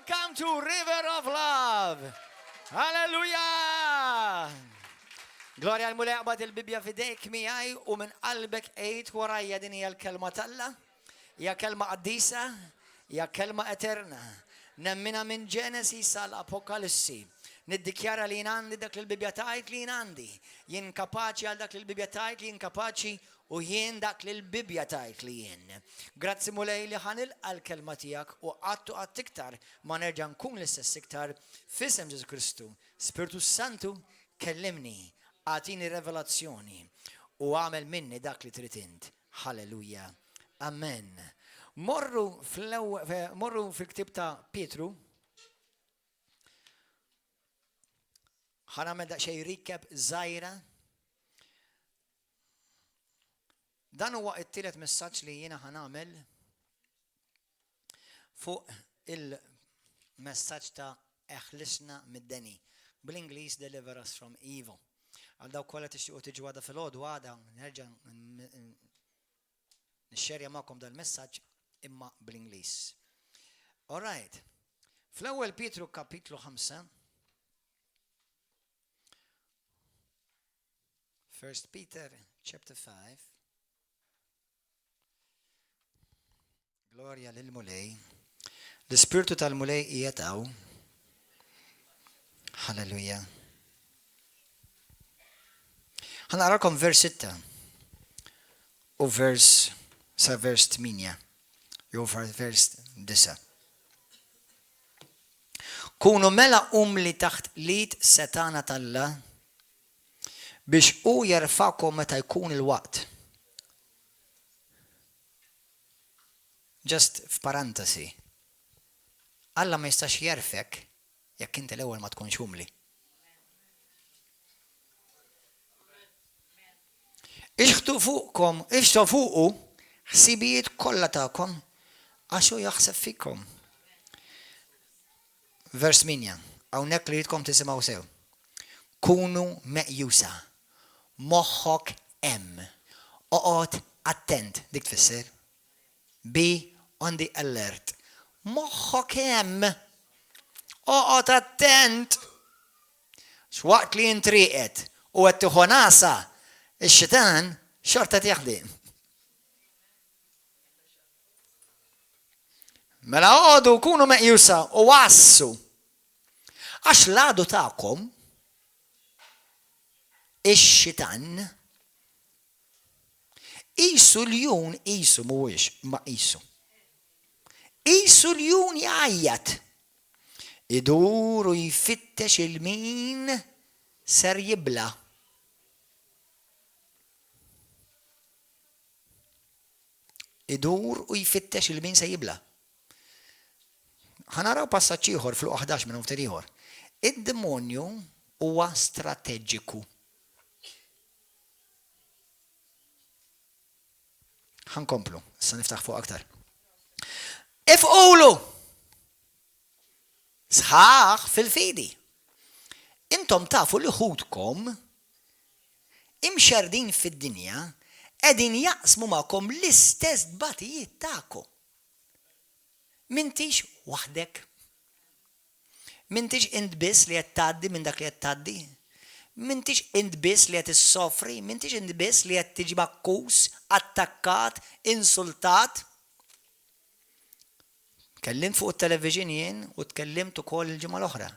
Welcome to River of Love. Hallelujah. Gloria għal-mulej għabad il-Bibja fidejk miħaj u minn qalbek ejt warajja din hija l-kelma talla, hija kelma qaddisa, hija kelma eterna. Nemmina minn Genesis għal-Apokalissi. Niddikjara li jien għandi dak l-Bibja tajt li jien għandi. Jien kapaċi għal dak l-Bibja tajt li jien kapaċi u jien dak l-Bibja tajt li jien. Grazzi mulej li ħanil għal-kelma tijak u għattu iktar ma nerġa' nkun l-istess iktar f'isem Ġesu Kristu. Spiritu Santu kellimni, għatini revelazzjoni u għamel minni dak li trid int. Halleluja. Amen. Morru fil-ktib ta' Pietru. ħanamel daqsxejn recap żgħira. Dan huwa t-tielet messaġġ li jiena ħanamel fuq il-messaġġ ta' eħlisna mid-deni. Bl-Ingliż deliver us from evil. Għal daw kollha tixtiequ tiġu għada fil-għodu għada nerġa' nixxerja magħkom dal-messaġġ imma bl-Ingliż. All right. Fl-ewwel Pietru kapitlu 5. First Peter chapter 5. Gloria lil-mulej. L-Ispirtu tal-mulej qiegħed hawn. Halleluja. ħanarakom vers 6 u vers 8 jew vers 9. Kunu mela li taħt lid setana talla biex u jerfakom meta jkun il-waqt. Just f'parantesi. Alla ma jistax jerfek jekk inti l-ewwel ma tkunx umli. Ixħtu fuqu ħsibijiet kollha tagħkom għax hu jaħseb fikom. Vers 8. Hawnhekk li jridkom tisimgħu sew. Kunu meqjusa. Moħħok hemm. Oqgħod attent, dik tfisser. Be on the alert. Moħħok hemm. Oqgħod attent. X'waqt li intriqet u qed tieħu nasa ix-xitan xorta jaħdem. Mela għodu kunu meqjusa u wassu. Għax l-għadu ta'kom ix-xitan qisu l-jun qisu mhuwiex ma qisu. Qisu l-jun jgħajjat. Idur u jfittex il-min ser jibla. Idur u jfittex il-min se jibla. ħanaraw passaġġ ieħor fl-11 minn ftit ieħor. Id-demonju huwa strateġiku. Ħankomplu, issa niftaħ fuq aktar. Ifqulu! Sħaħ fil-fidi. Intom tafu li ħudkom imxerdin fid-dinja qegħdin jaqsmu magħkom l-istess batijiet tagħkom. M'intix waħdek. M'intix int biss li qed tgħaddi minn dak li qed tgħaddi. M'intix int biss li qed issofri, m'intix int biss li qed tiġi makkus, attakkat, insultat. Tkellimt fuq it-television jien u tkellimt ukoll il-ġimgħa l-oħra.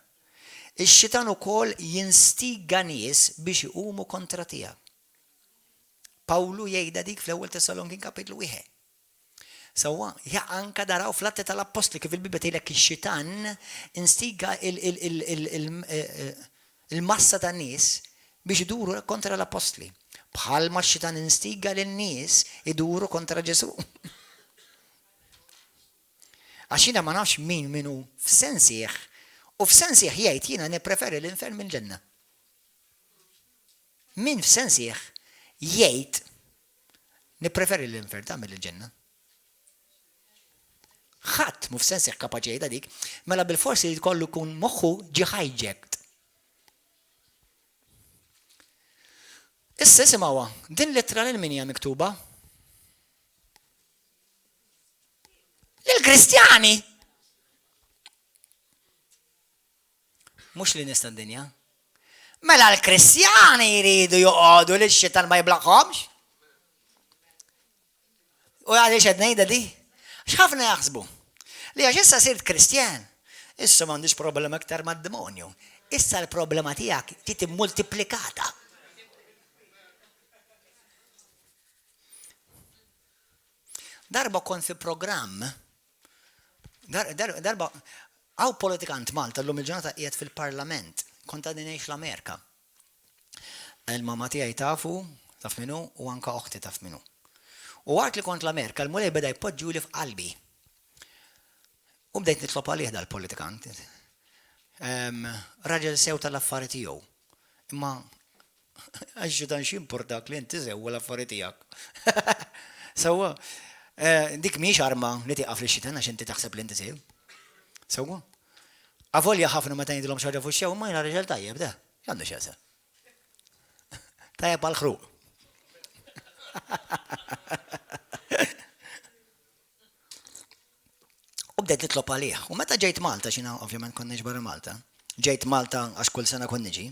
Ix-xitan ukoll jinstiga nies biex iqumu kontra tiegħek. Pawlu jgħidha dik fl-ewwel Tesalonikin kapitlu 1. Sewwa, anka daraw fl-Atti tal-Apostli kif il-Bibja tgħidlek ix-xitan instiga il-massa tan-nies biex iduru kontra l-Apostli. Bħalma x-xitan instiga lin-nies iduru kontra Ġesu. Għax jiena ma nafx min minnu f'sensieħ u f'sensieħ jgħid jiena nippreferi l-infern mill-ġenna. Min f'sensieħ jgħid nippreferi l-infern tagħmel il-ġenna. Ħadd mu f'sensieħ kapaċi jgħidha dik, mela bil-forsi jkollu jkun moħħu ġie hijacked. Issa isimgħuha, din lettra lil min hija miktuba? Lill-Kristjani. Mhux li nista' d-dinja. Mela l-Kristjani jridu joqogħdu li x-xitan ma jiblaqhomx. U għaliex qed ngħidha di? X'ħafna jaħsbu li għax issa sirt Kristjan, issa m'għandix problema aktar mad-demonju. Issa l-problema tiegħek trid immultiplikata. Darba kont fi programm, darba għaw politikant Malta l-lum il-ġurnata qiegħed fil-Parlament, kont għadin ngħix l-Amerika. Il-mamma tiegħi tafu, taf minnu, u anka oħti taf minnu. U għart li kont l-Amerika, l-mulej beda jpoġġu li f'qalbi. U bdejt nitlob għalih dal-politikant. Raġel sew tal-affarijiet tiegħu. Imma għaxġu dan x'importak li inti sew l-affarijiet tiegħek. Sewwa, dik mhix arma li tieqaf li xitan għax inti taħseb li inti sew. Sewwa. Avolja ħafna meta ngħidilhom xi ħaġa fuq xew, ma jiena raġel tajjeb da. X'għandu x'jasa. Tajjeb għall-ħruq. U bdejt nitlob għalih. U meta ġejt Malta, xina ovvjament konniex barra Malta, ġejt Malta għax kull sena kon niġi,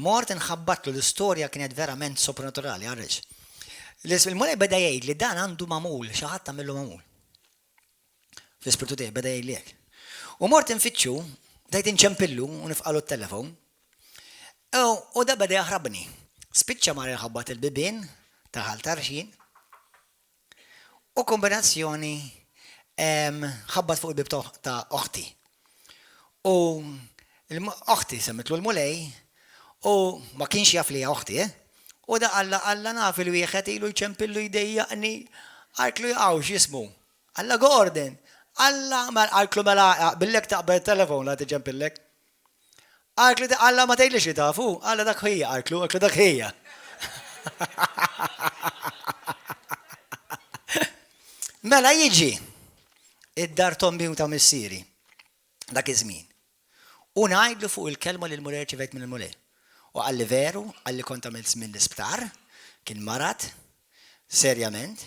mort inħabbatlu l-istorja kienet verament sopranaturali, għarrex. Il-mulej beda jgħid li dan għandu mamul, xi ħadd tagħmillu mamul. Fl-ispirtu tiegħi beda jgħid li hekk. U mort infittxu, bdejt inċempillu u nifqalu t-telefon. U da beda jaħrabni. Spiċċa mar jħabbat il-bibien taħal tarxin. U kombinazzjoni ħabbat fuq il-bib ta' oħti. U oħti semmitlu l-mulej u ma kienx jaf li oħti, u da alla naf il-wieħed ilu jċempillu jdejjaqni għarklu jgħawx jismu. Alla Gordon, alla għarklu mela billek taqbel telefon la tġempillek. Għarklu alla ma tgħidlix li tafu, alla dak ħija għarklu dak ħija. Mela jiġi id-dar tombi u ta' missieri dak iż-żmien. U ngħidlu fuq il-kelma li l-mulej ċivejt minn il-mulej. U għalli veru, għalli kont għamilt minn l-isptar, kien marat, serjament,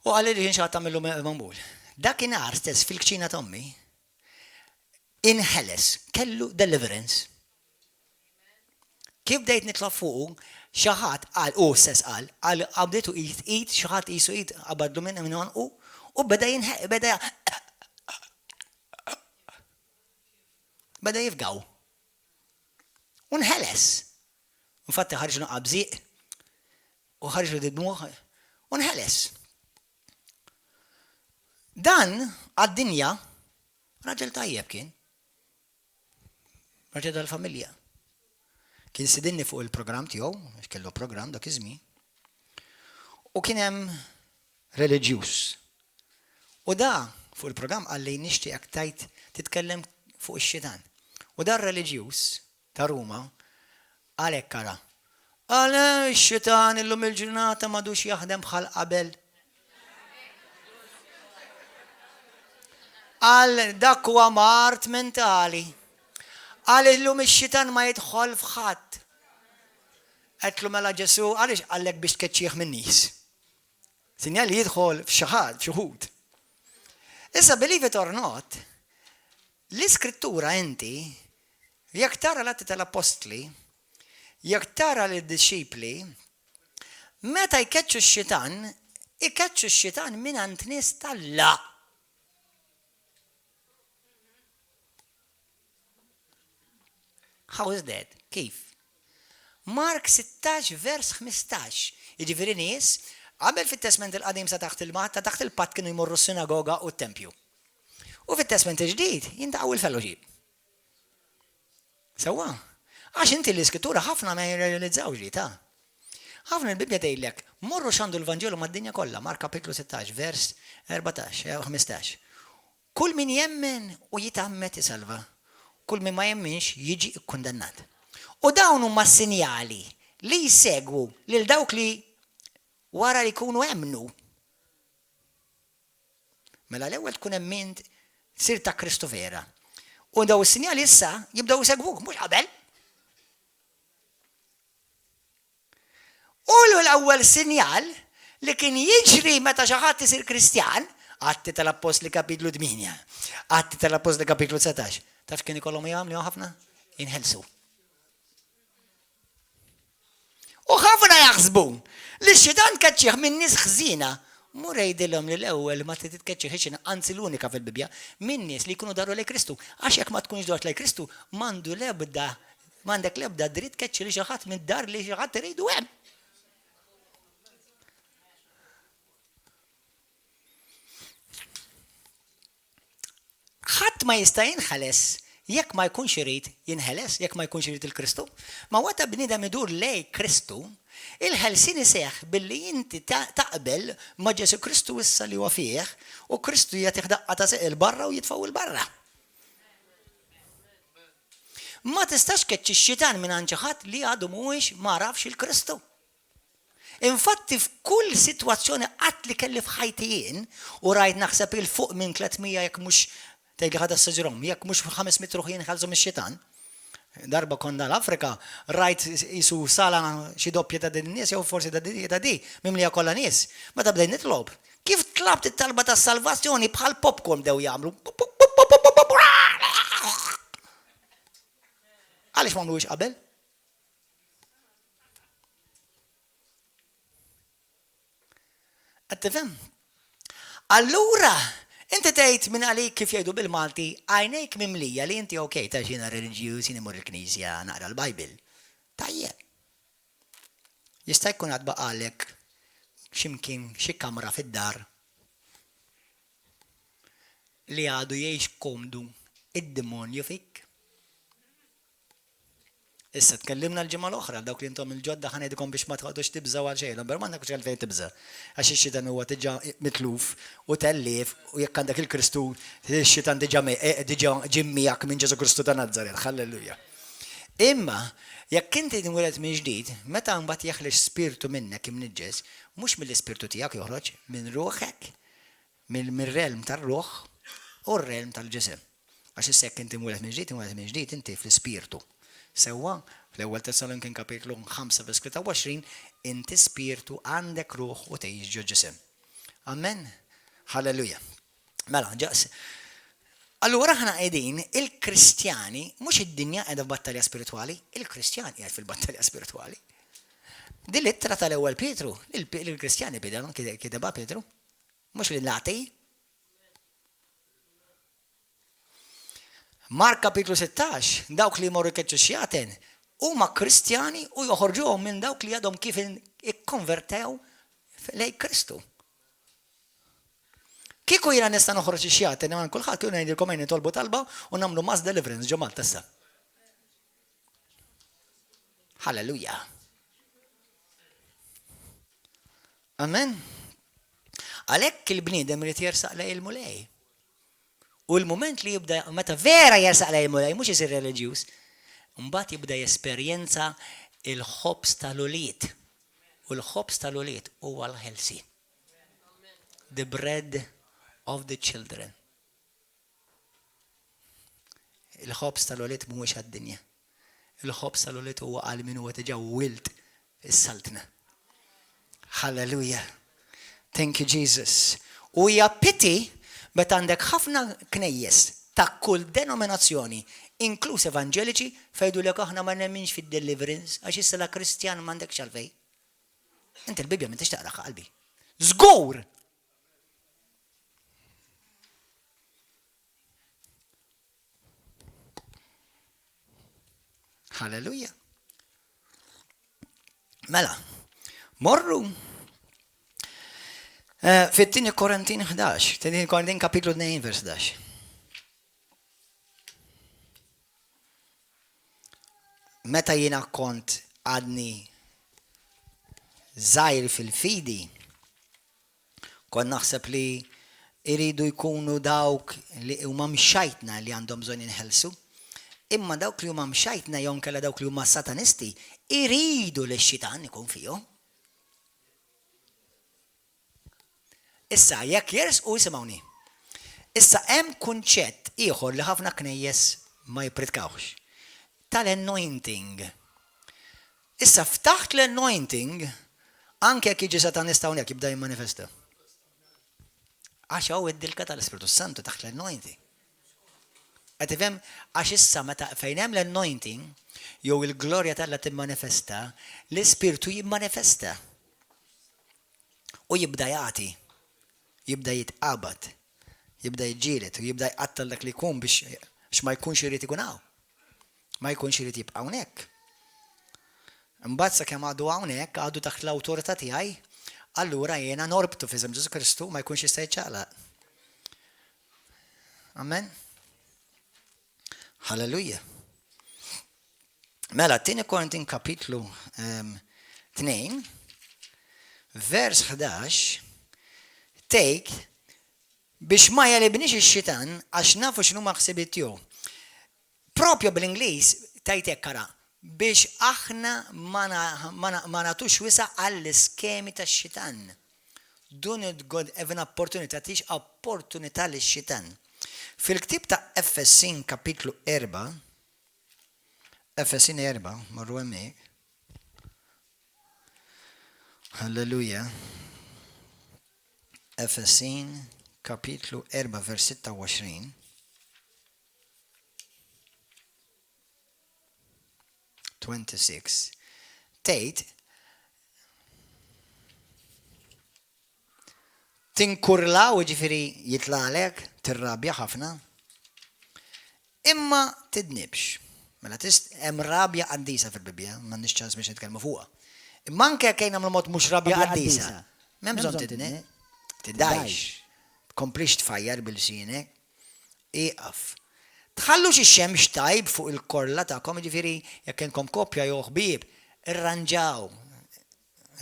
u għalli li xaħat għamillu mambul. Dakinhar stess fil-kċina tommi, inħeles, kellu deliverance. Kif bdejt nitla fuqu, xaħat għal, u stess għal għabdetu id, xaħat jisu id, għabadlu minn għan u beda jifgaw. Unħeles. Infatti ħarġu qabżiq u ħarġu d-dmuħ. Unħeles. Dan għad-dinja raġel tajjeb kien. Raġel tal-familja. Kien sidinni fuq il-programm tiegħu, għax kellu programm dak iż-żmien. U kien hemm reliġjuż. U da fuq il-programm għalli nixtieq tajt titkellem fuq ix-xitan. U da reliġjuż ta' Ruma, għalek kara. Għale, x-xitan illum il-ġurnata madux jaħdem bħal qabel. Għal dak huwa mart mentali. Għal illum il-xitan ma jidħol fħadd. Għetlu mela Ġesu, għalix għallek biex tkeċċieħ min nies. Sinjal jidħol f'xaħad, f'xuħud. Issa, believe it or not, l-iskrittura inti jekk tara l-atti tal-apostli, jekk tara l-disċipli, meta jkeċċu x-xitan minant nies tal-la. How is that? Kif? Mark 16 vers 15. Jiġifieri nies, qabel fit-testament il-qadim sa taħt il-patt kienu jmorru s-sinagoga u t-tempju. U fit-testament il-ġdid jintaqgħu il-fellowship. Sewwa, għax inti l-iskrittura ħafna ma jirrealizzawx li ta'. Ħafna l-Bibja tgħidlek, morru x'għandu l-Vanġelu mad-dinja kollha, Mark kapitlu 16, vers 15. Kull min jemmen u jitammet isalva. Kull min ma jemminx jiġi ikkundannat. U dawn huma sinjali li jsegwu lil dawk li wara li jkunu hemmnu. Mela l-ewwel tkun hemmint sir ta' Kristu vera. U daw is-sinjali issa jibdew isegwuk mhux qabel. U l-ewwel sinjal li kien jiġri meta xi ħadd isir Kristjan, Atti tal-Apostli kapitlu 8, Atti tal-Apostli kapitlu 19. Taf kien ikollhom jagħmlu ħafna? Inħelsu. U ħafna jaħsbu li x-xitan kaċċieħ minn nies ħżiena. Mur jgħidilhom li l-ewwel ma titkaċċieħ ħiċin, anzi l-unika fil-Bibja, minn nies li jkunu daru lejn Kristu. Għax jekk ma tkunx dort lejn Kristu, m'għandek l-ebda dritt tkeċċi li xi ħadd mid-dar li xi ħadd iridu hemm. Ħadd ma jista' jinħeles jekk ma jkunx irid jinħeles, jekk ma jkunx irid il-Kristu. Ma weta bniedem idur lej Kristu, il-ħelsin iseħħ billi inti taqbel ma' Ġesu Kristu issa li huwa fih u Kristu jagħtih daqqa ta' seqil barra u jitfgħu il-barra. Ma tistax keċċi x-xitan minn xi ħadd li għadu mhuwiex ma rafx il-Kristu. Infatti f'kull sitwazzjoni qatt li kelli f'ħajti jien u rajt naħseb il fuq minn 300 jekk mhux tgħidli ħadd s-saġrom, jekk mhux 500 ruħ jinħallsu mix-xitan. Darba konna l-Afrika, rajt jisu sala xi doppja ta' din nies jew forsi ta' di, mimlija kollha nies. Meta bdejt nitlob, kif tlabt it-talba tas-salvazzjoni bħal popcorn dew jagħmlu. Għaliex ma mhuwiex qabel? Qed tifhem? Allura inti tgħid minn għalik kif jgħidu bil-Malti, għajnejk mimlija li inti okej ta' xina reliġjuż imur il-Knisja naqra l-Bajbil. Tajjeb. Jista' jkun għad baqalek x'imkien xi kamra fid-dar li għadu jgħix komdu id-demonju fik. Issa tkellimna l-ġimgħa l-oħra dawk li intom il-ġodda ħanedikom biex ma tħodux tibżgħu għal xejn, però m'għandek għalfejn tibża. Għax ix-xitan huwa diġà mitluf u tellif u jekk għandek il-Kristu, ix-xitan diġà ġimmijak minn Ġesu Kristu ta' Nażaret, ħallelujja. Imma jekk inti tinweled minn ġdid, meta mbagħad jeħlex spiritu minnek imniġġes, mhux mill-ispirtu tiegħek joħroġ minn ruħek, mill-realm tar-ruħ u r-realm tal-ġisem. Għax issa jekk inti mweled minn ġdid inti fl-ispirtu. Sewwa, fl-ewwel Tessalonikin kapitlu 5 vers 23, inti spirtu għandek ruħ u tgħix ġo ġisem. Amen. Halleluja. Mela, ġas. Allura ħana qegħdin il-Kristjani mhux id-dinja qiegħda f'battalja spiritwali, il-Kristjani qiegħed fil-battalja spiritwali. Din l-ittra tal-ewwel Petru, il-Kristjani bidelu kiteba Petru, mhux lil-Lati. Mark kapitlu 16, dawk li jmorru jkeċċu xjaten, huma Kristjani u joħorġuhom minn dawk li għadhom kif ikkonvertew lejn Kristu. Kieku jiena nista' noħroġ xjaten minn kulħadd kienu ngħidilkom għajn nitolbu talba u nagħmlu mass deliverance ġo Malta issa. Halleluja. Amen. Għalhekk il-bniedem irid jersaq lejn il-mulej. U l-moment li jibda, meta vera jersaq lejn il-mulej, mhux isir reliġjuż, mbagħad jibda jesperjenza il-ħobs tal-uliet. U l-ħobs tal-uliet huwa l-ħelsin. The bread of the children. Il-ħobs tal-uliet mhuwiex għad-dinja. Il-ħobs tal-uliet huwa għal min huwa diġà wild is-saltna. Hallelujah. Thank you, Jesus. U hija pity meta għandek ħafna knejjes ta' kull denominazzjoni, inkluż evangeliċi, fejdu lek aħna ma nemminx fid-deliverance, għax issa la Kristjan m'għandekx għalfej. Inti l-Bibja m'intix taqra qalbi. Żgur! Halleluja. Mela, morru fit-tieni Korintin 11, tieni Korintin kapitlu 2 vers 11. Meta jiena kont għadni żgħir fil-fidi, kont naħseb li iridu jkunu dawk li huma mxajtna li għandhom bżonn inħelsu, imma dawk li huma mxajtna jew kellha dawk li huma satanisti iridu li x-xitan ikun fihom. Issa, jekk jersqu jisimgħuni. Issa hemm kunċett ieħor li ħafna knejjes ma jipritkawx. Tal-anointing. Issa ftaħt l-anointing, anke jekk jiġi satanista hawnhekk jibda jimmanifesta. Għax hawn id-dilka tal-Ispiritu Santu taħt l-anointing. Qed tifhem għax issa meta fejn hemm l-anointing jew il-glorja tal-Alla timmanifesta, l-Ispirtu jimmanifesta. U jibda jagħti, jibda jitqabad, jibda jġielet u jibda jqattal dak li jkun biex ma jkunx irid ikun hawn. Ma jkunx irid jibqa' hawnhekk. Imbagħad sakemm għadu hawnhekk għadu taħt l-awtorità tiegħi, allura jiena norbtu f'isem Ġesu Kristu ma jkunx jista' jiċċaqlaq. Amen. Halleluja. Mela, 2 Korintin kapitlu 2, vers 11, tgħid biex ma jalibniex ix-xitan għax nafu x'inhuma ħsibiet tiegħu. Propju bl-Ingliż tgħid hekk ara, biex aħna ma nagħtux wisa għall-iskemi tax-xitan. Do not God have an opportunity, tagħtix opportunità lix-xitan. Fil-ktib ta' Efesin kapitlu 4, Efesin 4, marru hemmhekk. Halleluja. Efesin kapitlu 4 vers 26. Tgħid tinkurlaw ġifieri jitlalek, tirrabja ħafna, imma tidnibx. Mela hemm rabja qaddisa fil-Bibja, m'għandix ċans biex nitkellmu fuqha. Imma anke jekk nagħmlu mod mhux rabja qaddisa. M'hemm bżonn tidni, tiddajx. Tkomplix tfajjar bil-sinek, iqaf. Tħallux ix-xemx tajb fuq il-korla tagħkom, ġifieri jekk inkom koppja jew ħbieb, irranġaw.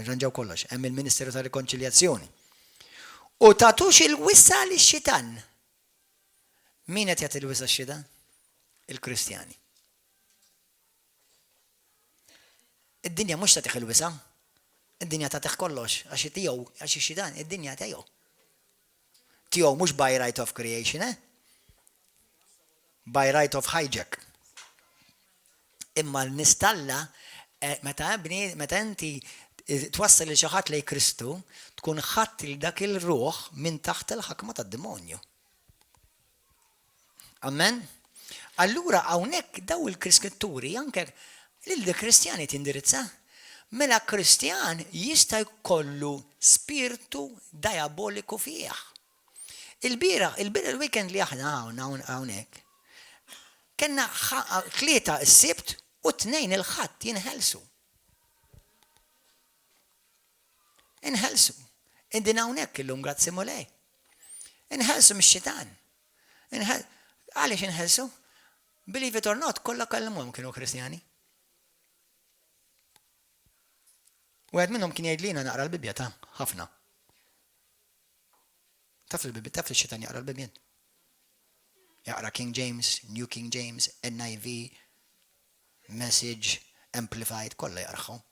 Irranġaw kollox, hemm il-Ministeru ta' Rikonċiljazzjoni. U tagħtux il-wissa lix-xitan. Min qed jagħti il-wissa x-xitan? Il-Kristjani. Id-dinja mhux tagħtih il-wisa, id-dinja tagħtih kollox, għax tiegħu, għax ix-xitan, id-dinja tiegħu. Tiegħu mhux by right of creation, by right of hijack. Imma l-nistalla, meta inti twassal il xi ħadd lejn Kristu, tkun ħadd il dak il-ruħ minn taħt il-ħakma tad-demonju. Amen? Allura hawnhekk daw il-Kriskritturi anke lill-Kristjani tindirizza. Mela Kristjan jista' jkollu spiritu diaboliku fih. Il-bira il-weekend li aħna hawnhekk kellna 3 is-sibt u 2 il-ħadd jinħelsu. Inħelsu. Indin hawnhekk illum grazzi mulej. Inħelsu mix-xitan. Għaliex inħelsu? Believe it or not, kollha kellhom kienu Kristjani. Wieħed minnhom kien jgħidlina naqra l-Bibja ta' ħafna. Taf il-Bibja, taf ix-xitan jaqra l-Bibja. Jaqra King James, New King James, NIV, Message, Amplified, kollha jaqraħhom.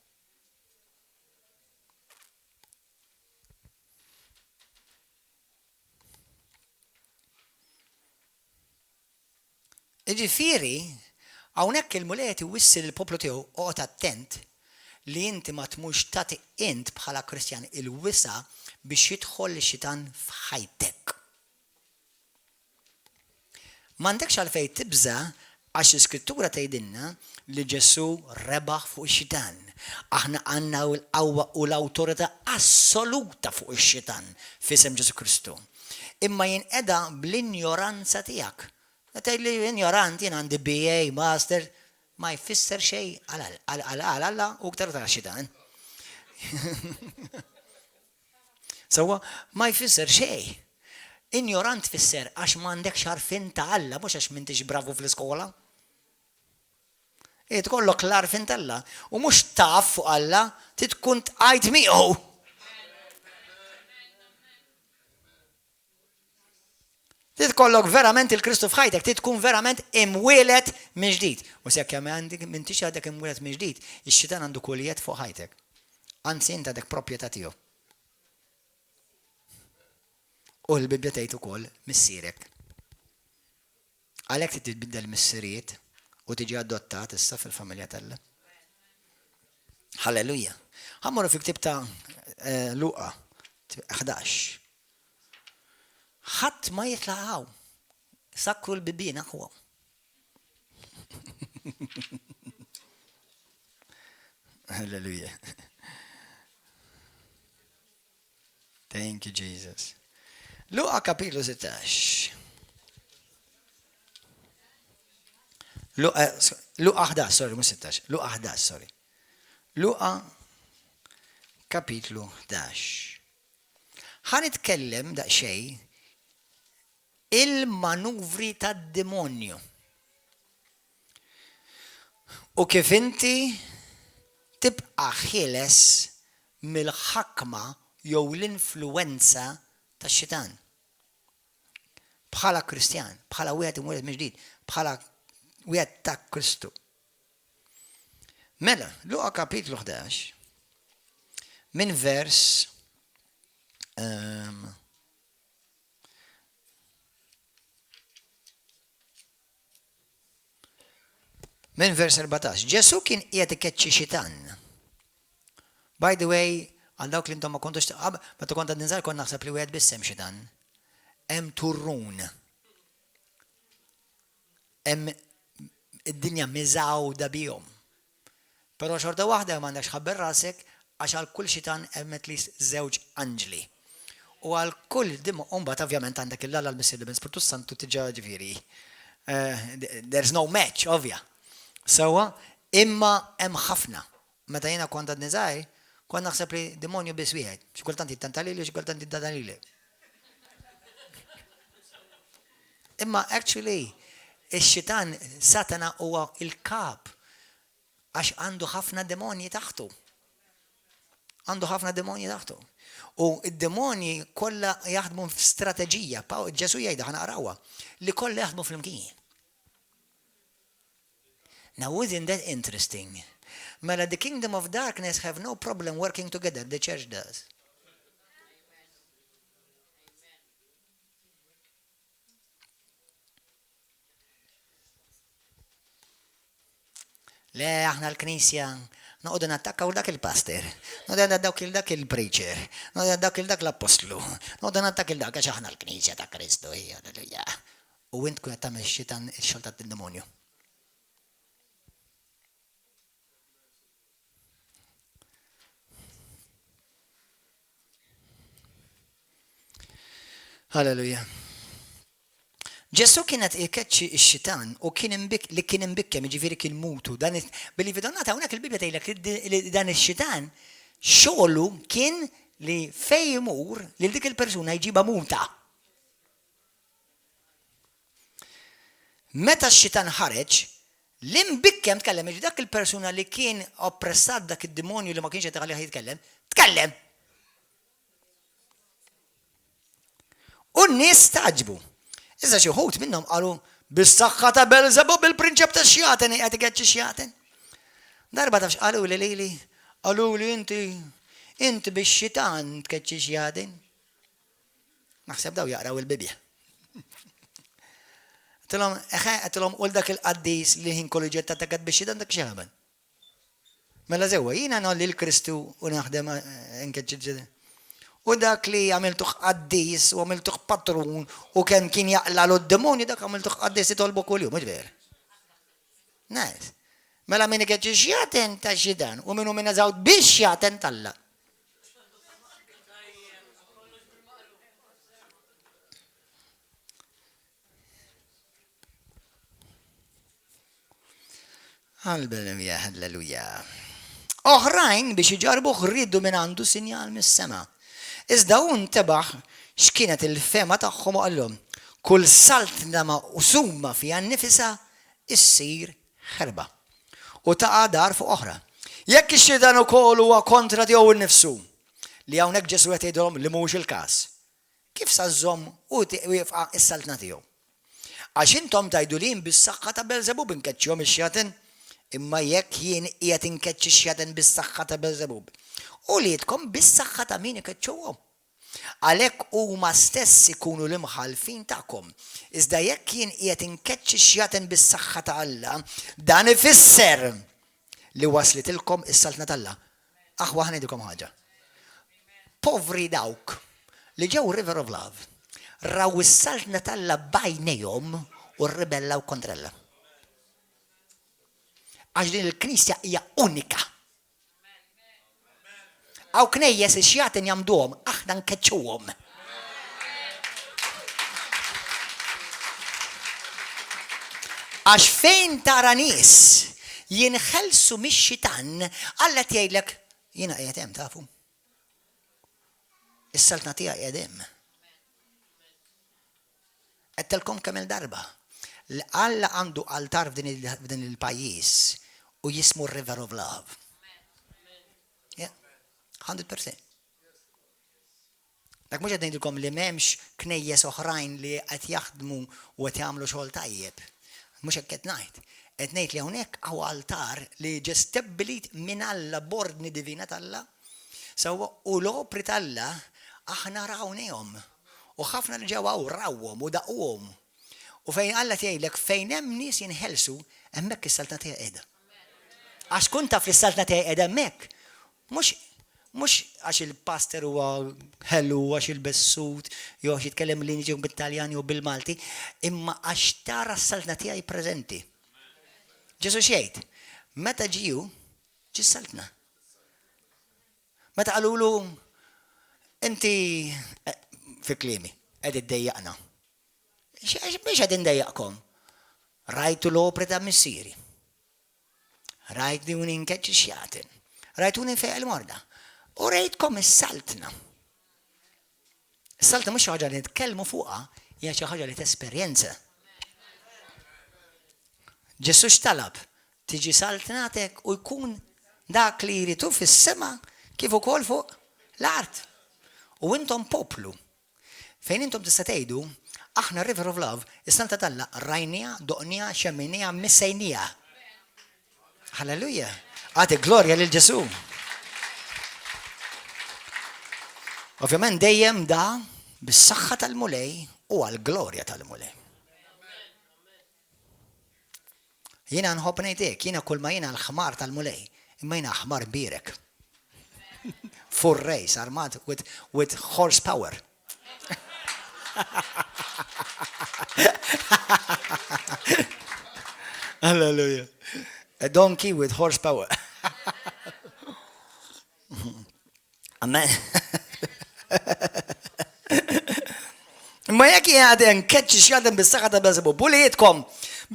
Ġifieri, hawnhekk il-muleti wissil il-poplu tiegħu oqgħod attent li inti ma tmux tagħti int bħala Kristjan il-wisa biex jidħol ix-xitan f'ħajtek. M'għandekx għalfejn tibża għax l-Iskrittura tgħidilna li Ġesu rebaħ fuq ix-xitan. Aħna għandna l-qawwa u l-awtorità assoluta fuq ix-xitan f'isem Ġesu Kristu. Imma jinqeda bl-injoranza tiegħek. Tgħid li ignorant jien għandi BA, Master, ma jfisser xejn għal u ktar ta' xitan. Sewwa ma jfisser xejn. Ignorant tfisser għax m'għandekx għarfien ta' Alla, mhux għax m'intix bravu fl-iskola. Tkollok l-għarfien ta' Alla u mhux taf fuq Alla, tkun tqajt miegħu. Titkollok verament il-Kristu f'ħajtek, titkun verament imwielet minn ġdid. U se jekk għandek m'intix għadek imwielet minn ġdid, ix-xitan għandu kullijiet fuq ħajtek. Anzi inti għandek proprjetà tiegħu. U l-Bibja tgħid ukoll missierek. Għalhekk titbiddel missieriet u tiġi adottat issa fil-familja tal-Alla. Halleluja. Ħammorru fi ktieb ta' Luqa 11. ħadd ma jitlaqgħu. Sakru l-bibien aħwa. Hallelujah. Thank you, Jesus. Luqa kapitlu 16. Luqa 11, sorry, mux 16. Luqa 11, sorry. Luqa kapitlu 11. Ħanitkellem daqsxejn il-manuvri tad-demonju. U kif inti tibqa' ħieles mill-ħakma jew l-influwenza tax-xitan. Bħala Kristjan, bħala wieħed imwieled mill-ġdid, bħala wieħed ta' Kristu. Mela, Luqa kapitlu 11 min vers min vers 14. Ġesu kien qiegħed ikeċċi xitan. By the way, għal dawk li intom ma kontux meta kont qed ninżar kont naħseb li wieħed biss hemm xitan. Hemm turrun. Hemm id-dinja miżawda bihom. Però xorta waħda m'għandekx ħabber rasek għax għal kull xitan hemm at least żewġ anġli. U għal kull mbagħad ovvjament għandek il-Alla l-Missir li Spiritu Santu tiġa ġifieri. There's no match, ovvja. Sewa, imma hemm ħafna. Meta jiena kont qed niżgħir, kont naħseb li demonju biss wieħed. Xi kultant jittanta lili, xi kultant jiddada lili. Imma actually, ix-xitan Satana huwa il-kap għax għandu ħafna demonji taħtu. Għandu ħafna demonji taħtu. U id-demonji kollha jaħdmu f'strateġija, Ġesu jgħidha ħa naqrawha, li kollha jaħdmu flimkien. Now isn't that interesting? Mela the kingdom of darkness have no problem working together, the church does. Le, aħna l-Knisja, noqogħdu nattakkaw dak il-pastor, noqogħdu dak il-dak il-preacher, noqogħdu dak il-dak l-apostlu, noqogħdu nattak il-dak għax aħna l-Knisja ta' Kristu, halleluja. U int kun qed tagħmel xitan ix-xogħol tad-demonju. Halleluja. Ġesu kienet ikeċċi x-xitan u kien imbikkem, jiġifieri kien mutu. Billi fidonnata hawnhekk il-Bibja tgħidlek li dan ix-xitan xogħlu kien li fejn imur lil dik il-persuna jġibha muta. Meta x-xitan ħareġ, l-imbikkem tkellem dak il-persuna li kien oppressat dak id-demonju li ma kienx qed iħallih jitkellem, tkellem. U n-nies taġbu. Iżda xi wħud minnhom qalu bis-saħħa ta' Belzebub il-prinċep tax-xjaten qed ikeċċi xjaten. Darba tafx qalu lili, qalu li inti bix-xitan tkeċċi xjaten. Naħseb daw jaqraw il-Bibja. Qedtilhom qul dak il-qaddis li ħin kollu ġetta attakkat bix-xitan dak x'jaħben. Mela żewwa jiena nolli l-Kristu u naħdem nkeċċi. U dak li għamiltuħ qaddis u għamiltuħ patrun u kemm kien jaqla l-demonju dak għamiltuħ qaddis jitolbu kuljum, mhux ver. Nice. Mela min ikeċċi xjaten ta' xitan u minnu minn eżawt biex xjaten talla. Halleluja. Oħrajn biex iġarbuh rridu minn għandu sinjal mis-sema. Iżda tebaħ x'kienet il-fema tagħhom u qallhom kull saltna ma usuma fiha nnifisha issir ħerba. U taqa' dar fuq oħra. Jekk ix-xitan ukoll huwa kontra tiegħu innifsu li hawnhekk Ġesu qed jgħidulhom li mhux il-każ. Kif sa żomm u jifqa' is-saltna tiegħu? Għax intom tgħidu li bis-saħħa ta' Belzebub inkeċċihom ix-xjaten, imma jekk jien qiegħed inkeċċi x-xjaten bis-saħħa ta' Belzebub. U li jitkom bis-saħħa ta' min ikeċċuhom. Għalhekk huma stess ikunu l-imħalfin tagħkom. Iżda jekk jien qiegħed inkeċċi xjaten bis-saħħa ta' Alla, dan ifisser li waslitilkom is-saltna tal-Alla. Aħwa ħnejdukom ħaġa. Povri dawk li ġew River of Love raw is-saltna tal-Alla bajnejhom u rribellaw kontra Alla. Għax din il-Knisja hija unika. Għaw knejjes ix-xjatin jamduhom, aħna nkeċċuhom. Għax fejn tara nies jinħelsu mix-xitan, Alla tgħidlek jiena qiegħed hemm tafu. Is-saltna tiegħi qiegħed hemm. Qedtelkom kemm il-darba. Alla għandu altar f'din il-pajjiż u jismu River of Love. 100%. Dak mhux qed ngħidilkom li m'hemmx knejjes oħrajn li qed jaħdmu u qed jagħmlu xogħol tajjeb. Mhux hekk qed ngħid. Qed ngħid li hawnhekk hawn altar li ġie stabbilit minn Alla b'ordni divina tal-Alla. Sewwa u l-opri tal-Alla aħna rawnihom. U ħafna li ġew hawn rawhom u daquhom. U fejn Alla tgħidlek fejn hemm nies jinħelsu, hemmhekk is-saltna tiegħi qiegħda. Għax kun taf li s-saltna tiegħi qiegħda hemmhekk. Mhux għax il-pastor huwa ħellu għax il-bessut, jew għax jitkellem l-Inġi bil-Taljani u bil-Malti, imma għax tara s-saltna tiegħi preżenti. Ġesu xejt, meta ġiju, ġis-saltna. Meta qalulu inti fi kliemi qed iddejjaqna. Biex qed indejjaqkom? Rajtu l-opri ta' missieri. Rajtu ninkeċċi xjatin. Rajtu ninfeq il-morda. U rejtkom is-saltna. Is-saltna mhux xi ħaġa li nitkellmu fuqha, hija xi ħaġa li tesperjenza. Ġesu x'talab? Tiġi saltnatek u jkun dak li jritu fis-sema kif ukoll fuq l-art. U intom poplu. Fejn intom tista' tgħidu, aħna River of Love, is-salta tal-Alla rajnija, doqnija, xemminija, missejnija. Halleluja. Għati glorja lil Ġesu. Ovvjament dejjem da bis-saħħa tal-mulej u għall-glorja tal-mulej. Jiena nħobb ngħidlek, jiena kull ma jiena l-ħmar tal-mulej, imma jiena ħmar birek. Full race, armat with horsepower. Hallelujah. A donkey with horsepower. Amen. Ma jekk jgħadha nkeċċi x'jadem bis-saħħa ta' Beelzebub, bulietkom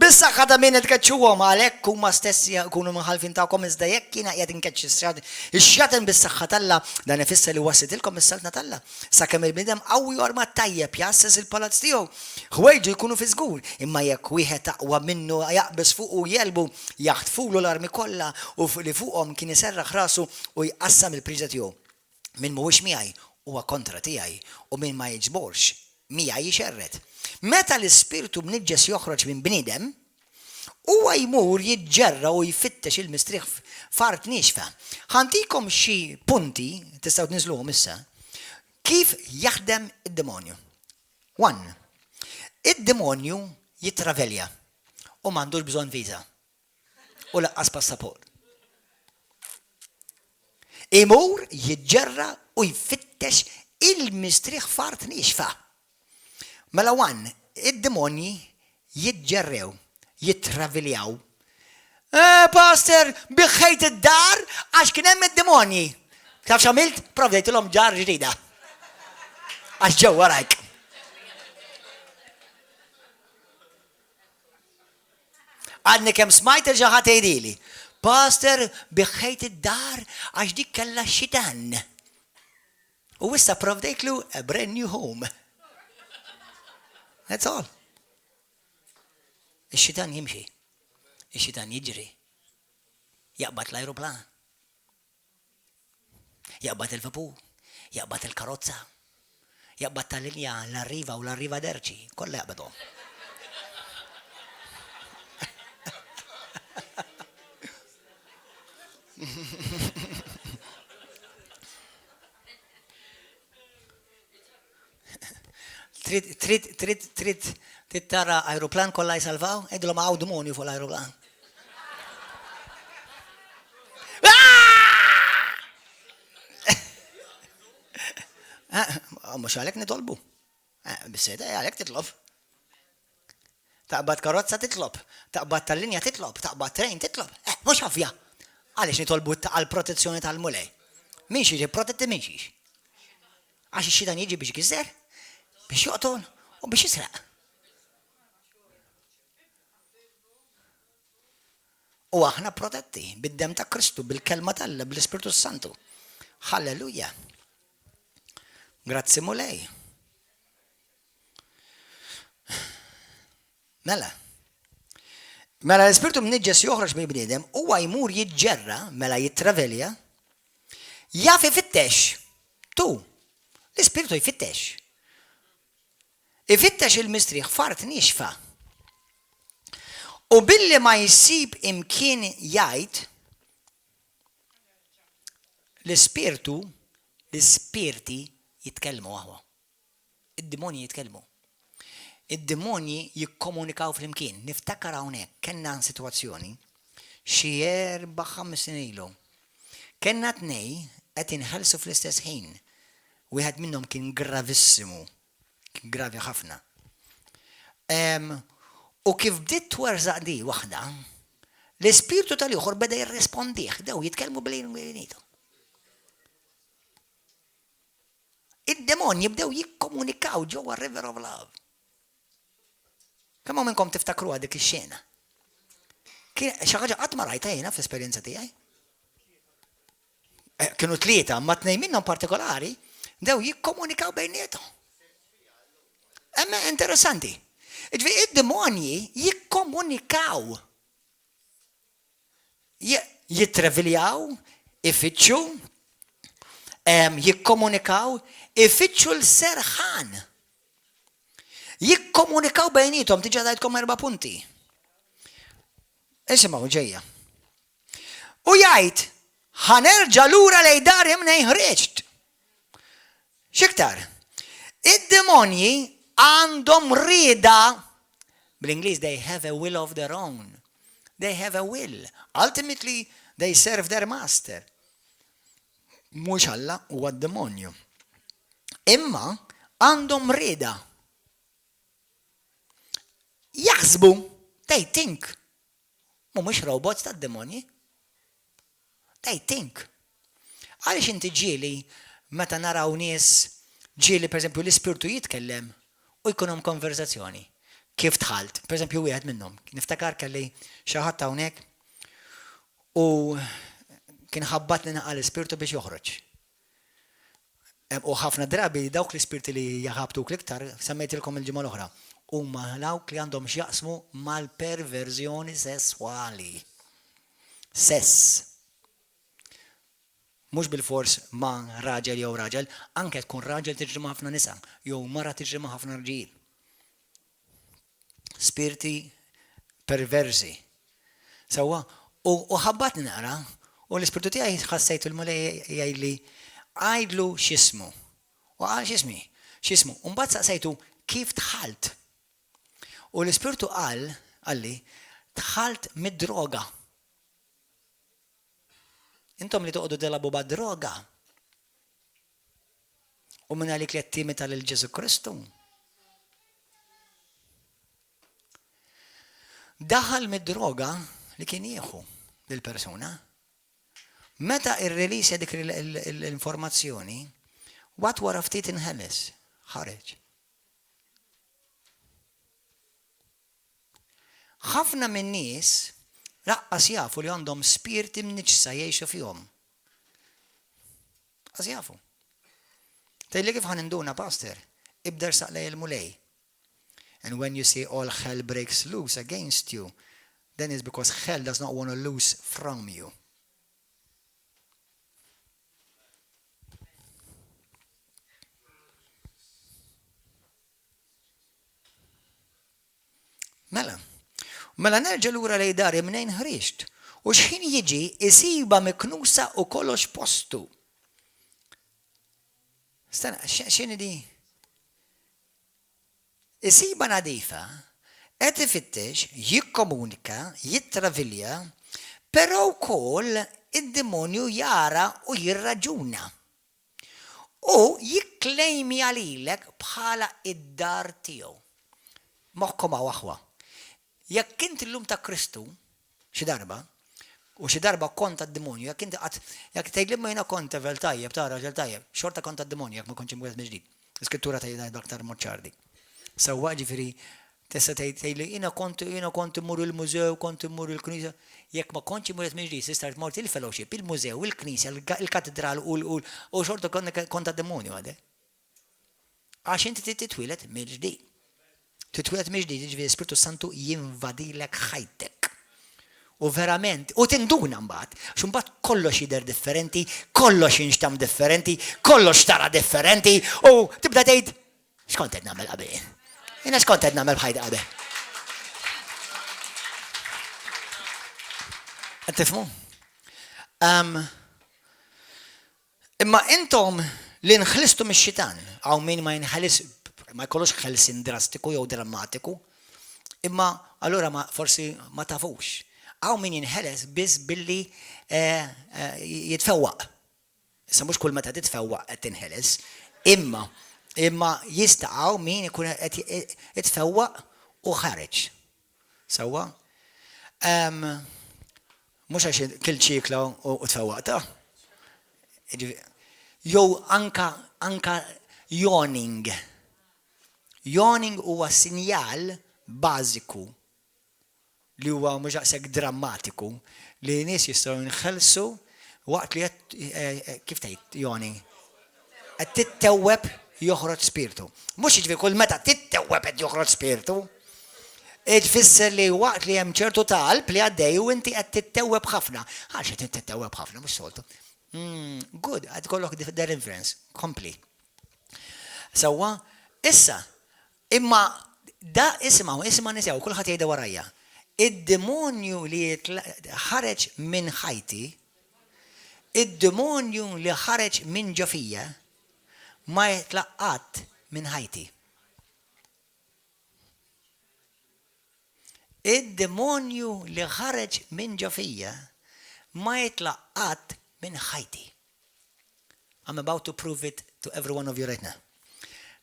bis-saħħa ta' min qed tkeċċuhom għalhekk huma stess jkunu minħalfin tagħkom iżda jekk jiena qiegħed inkeċċi ix-xjatem bis-saħħa tal-Alla dan ifisser li wassitilkom is-saltna tal-Alla. Sakemm il-bniedem qawwi orma tajjeb jasses il-palazz tiegħu. Ħwejġu jkunu fi żgur, imma jekk wieħed aqwa minnu jaqbes fuq u jelbu jaħtfulu l-armi kollha u li fuqhom kien iserraħ rasu u jqassam il-priġa tiegħu. Min mhuwiex miegħi huwa kontra tiegħi u min ma jiġborx miegħi jixerred. Meta l-ispirtu mniġġes joħroġ minn bniedem, huwa jmur jiġġerra u jfittex il-mistrieħ f'art nixfa. Ħantikom xi punti tistgħu tniżluhom issa kif jaħdem id-demonju. 1. Id-demonju jitravelja u m'għandux bżonn viża u laqqas passaport. Imur jiġġerra u jfittex il-mistrieħ f'art nixfa. Mela 1, id-demonji jiġġerrew, jitraviljaw. Pastor, biħħejt id-dar għax kien hemm id-demonji. Taf x'għamilt? Provdejtilhom ġar ġdida. Għax ġew warajk. Għadni kemm smajt il-ġa ħadd jgħidili. Pastor, biħħejt id-dar għax dik kellha xitan. U issa provdejtlu a brand new home. That's all. Ix-xitan jimxi. Ix-xitan jiġri. Jaqbad l-ajruplan. Jaqbad il-vapur. Jaqbad il-karozza. Jaqbad tal-linja l-arriva u l-arriva derċi. Kolla jaqbadhom. Trid tara ajruplan kollha jsalvaw, għidulhom hawn demonju fuq l-ajruplan. Mhux għalhekk nitolbu. Bis-seta għalhekk titlob. Taqbad karozza titlob, taqbad tal-linja titlob, taqbad trejn titlob. Mhux ovvja. Għaliex nitolbu għal protezzjoni tal-mulej. Min xieġi protetti min xiex. Għax ix-xitan jiġi biex jgizzer, biex joqtol u biex jisraq. U aħna protetti bid-dem ta' Kristu, bil-kelma tal-Alla, bil-Ispiritu Santu. Halleluja. Grazzi mulej. Mela l-Ispiritu mniġġes joħroġ mill-bniedem, huwa jmur jiġġerra, mela jittravelja, jaf ifittex. Tu, l-Ispiritu jfittex. Ifittex il-mistrieħ fart nixfa. U billi ma jsib imkien jgħid l-ispirti jitkellmu aħwa. Id-demonji jitkellmu. Id-demonji jikkomunikaw fl-imkien. Niftakar hawnhekk kellna sitwazzjoni xi 4-5 snin ilu. Kellna tnej qed inħallsu fl-istess ħin. Wieħed minnhom kien gravissimu. Kien gravi ħafna. U kif bdiet twerżaq di waħda, l-ispirtu tal-ieħor beda jirrispondih, dew jitkellmu bil-initu. Id-demonji bdew jikkomunikaw ġewwa River of Love. Kemm minnkom tiftakruha dik ix-xena? Xi ħaġa qatt ma rajtha jiena fl-esperjenza tiegħi. Kienu tlieta, ma tnejn minnhom partikolari bdew jikkomunikaw bejniethom. Imma interessanti. Id-demonji jikkomunikaw. Jittraviljaw, ifittxu, jikkomunikaw, ifittxu l-serħan. Jikkomunikaw bejnietom, tiġa dajtkom 4 punti. Isimgħu ġejja. U jgħid, ħanerġa' lura lejn dar minn ħriġt. X'iktar? Id-demonji għandhom rieda, bil-Ingliż, they have a will of their own. They have a will. Ultimately, they serve their master. Mhux Alla huwa d-demonju. Imma għandhom rieda. Jaħsbu, they think. Mhumiex robots tad-demonji. They think. Għaliex inti ġieli meta naraw nies ġieli pereżempju l-ispirtu jitkellem u jkunhom konverzazzjoni. Kif tħalt? Pereżempju wieħed minnhom. Niftakar kelli xi ħadd hawnhekk u kien ħabbat li naqal l-ispirtu biex joħroġ. U ħafna drabi dawk l-ispirti li jaħabtuk l-iktar semmejtilkom il-ġimgħa l-oħra huma dawk li għandhom x'jaqsmu mal-perverżjoni sesswali. Sess. Mhux bil-fors ma' raġel jew raġel, anke tkun raġel tiġri ma' ħafna nisa, jew mara tiġri ma' ħafna rġiel. Spirti perversi. Sewwa, u ħabbatni naqra, u l-ispirtu tiegħi ħassejtu l-mulej jgħidli għajdlu x'ismu. U qal x'ismu. U mbagħad saqsejtu kif tħalt. U l-ispirtu qalli tħalt mid-droga. Intom li toqgħodu tilabu bad-droga. U minn għalik li qed lil Ġesu Kristu. Daħal mid-droga li kien jieħu lill-persuna. Meta irrelisja dik l-informazzjoni, wat wara ftit inħeles, ħareġ. Ħafna minn nies laqqas jafu li għandhom spirti mniġsa jgħixu fihom. Qas jafu. Tgħidli kif ħaninduna, pastor, ibda rsaq lej il-mulej. And when you see all hell breaks loose against you, then it's because hell does not want to lose from you. Mela nerġa' lura lejn dari minn ħriġt. U x'ħin jiġi isiba miknusa u kollox postu. Stana, x'inhi di? Isiba nadifa, qed ifittex, jikkomunika, jittravilja, però wkoll id-demonju jara u jirraġuna. U jikklejmi għalilek bħala id-dar tiegħu. Moħħkom aħwa. Jekk int illum ta' Kristu, xi darba, U xi darba kont għad-demonju, jekk inti qatt jekk tgħidli ma jiena kont vel tajjeb, tara ġel tajjeb, xorta kont għad-demonju jekk ma kontx imwiet mill-ġdid. L-iskrittura tgħidha aktar mod ċardi. Sewwa ġifieri tista' tgħidli jiena kont immur il-mużew, kont immur il-knisja, jekk ma kontx imwiet mill-ġdid, tista' tmort il-fellowship, il-mużew, il-knisja, il-katedral u xorta kont għad-demonju għadek. Għax inti titwilet mill-ġdid. Titwilet mill-ġdid, ġifieri Spiritu Santu jinvadilek ħajtek. U verament, u tinduna mbagħad, x'imbagħad kollox jidher differenti, kollox jinxtam differenti, kollox tara differenti, u tibda tgħid x'kont qed nagħmel qabel. Jiena x'kont qed nagħmel bħajt qabel. Qed tifhmu? Imma intom li nħlistu mix-xitan, għaw min ma jinħalis, ma jkollux ħelsin drastiku jew drammatiku, imma allura forsi ma tafux. Għaw min jinħeles biss billi jitfewwaq. Issa mhux kull meta titfewwaq qed tinħeles, imma jista' għaw min ikun qed jitfewwaq u ħareġ. Sewwa? Mhux għax kil ċikla u tfewwaqta. Jew anka yawning. Yawning huwa sinjal bażiku li huwa mhux daqshekk drammatiku li nies jistgħu jinħelsu waqt li kif tgħid yawning. Qed tittewweb joħroġ spiritu. Mhux jiġifieri kull meta tittewweb qed joħroġ spiritu. Tfisser li waqt li hemm ċertu talb li għaddej u inti qed tittewweb ħafna. Għalx qed tittewweb ħafna mhux soltu. Good, għad kollok their influence, complete. Sewwa, issa, imma da isma' nisew, kulħadd jgħidha warajja. Id-demonju li ħareġ minn ħajti, id-demonju li ħareġ minn ġofija, ma jitlaqqat minn ħajti. Id-demonju li ħareġ minn ġofija, ma jitlaqqat minn ħajti. I'm about to prove it to every one of you right now.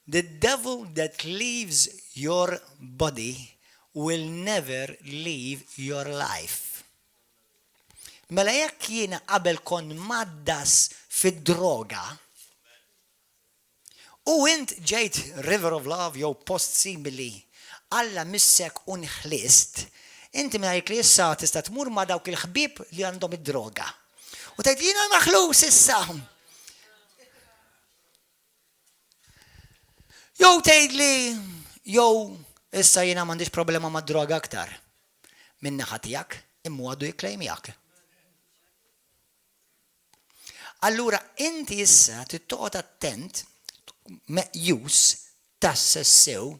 The devil that leaves your body will never leave your life. Mela jekk jiena qabel kon maddas fid-droga u int ġejt River of Love jew post simili Alla missek unħlist, inti minn għajk li issa tista' tmur ma' dawk il-ħbib li għandhom id-droga. U tgħid jiena maħlus issa. Jew tgħidli jew issa jiena m'għandix problema mad-droga aktar. Min naħa tiegħek imma għadu jikklejmjak. Allura inti issa tittoqgħod attent meqjus tassessew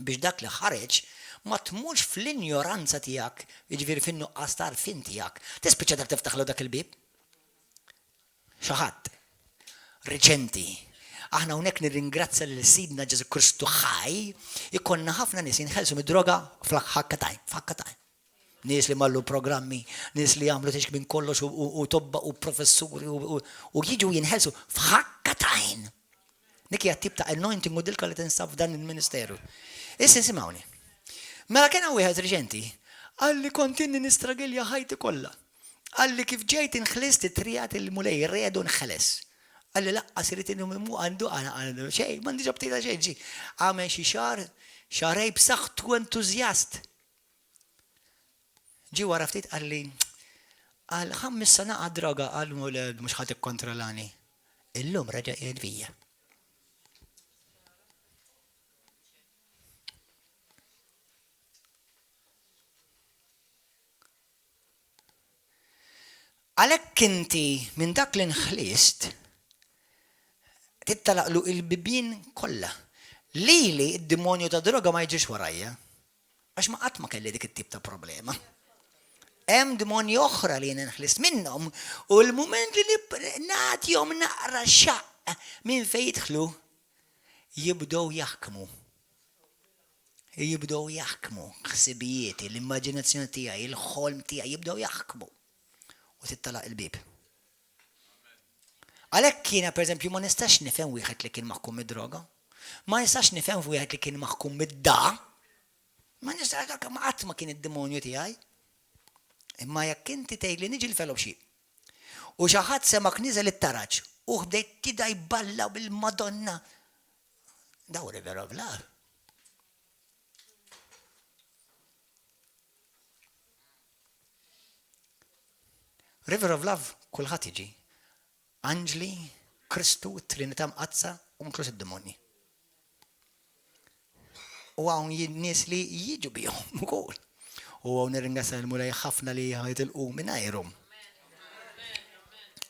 biex dak li ħareġ ma tmurx fl-injoranza tiegħek, jiġifieri fin-nuqqas tarfin tiegħek. Tispiċċa dak tiftaħlu dak il-bib? Xi ħadd reċenti. Aħna hawnhekk nirringrazzja lil Sidna Ġesu Kristu ħaj, ikollna ħafna nies jinħelsu mid-droga f'ħakkatajn. Nies li mallu programmi, nies li jagħmlu tixk minn kollox u tobba u professuri u jiġu jinħelsu f'ħakkatajn. Dik hija tip ta' anointing u dilka li tinsab f'dan il-ministeru. Issa simgħuni. Mela kien hawn wieħed reġenti, għalli kontinni nistragilja ħajti kollha. Għalli kif ġejt inħlist it-trijat il-mulej rredu nħeles. Għalli laqqas irid inhom għandu xejn, m'għandix abtita xejn ġi. Għamel xi xarej b'saħħtu entużjast. Ġi wara ftit għalli għal 5 sena droga għal mhux ħadd ikkontrollani. Illum reġa' qiegħed fija. Għalhekk inti minn dak li nħlist tittalaqlu il-bibien kollha. Lili id-demonju ta' droga ma jiġix warajja. Għax ma qatt ma kelli dik it-tip ta' problema. Hemm demonji oħra li jien nħlist minnhom u l-mument li nagħtihom naqra xaq minn fejn jidħlu jibdew jaħkmu. Jibdew jaħkmu ħsibijieti, l-immaġinazzjoni tiegħi, il-ħolm tiegħi jibdew jaħkmu. U tittalaq il-bib. Għalhekk jiena pereżempju ma nistax nifhem wieħed li kien maħkum mid-droga. Ma nistax nifhem wieħed li kien maħkum mid-da. Ma nistax qatt ma kien id-demonju tiegħi. Imma jekk inti tgħidli niġi l-fellowship. U xi ħadd semak nieżel it-taraġġ u bdejt kida jballa bil-Madonna. Daw River of Love. River of Love kulħadd jiġi. Anġli, Kristu, Trinità mqazza u mklus id-demoni. U hawn nies li jiġu bihom ukoll. U hawn nirringrazzja l-Mulej ħafna li ħajtilqu mingħajrhom.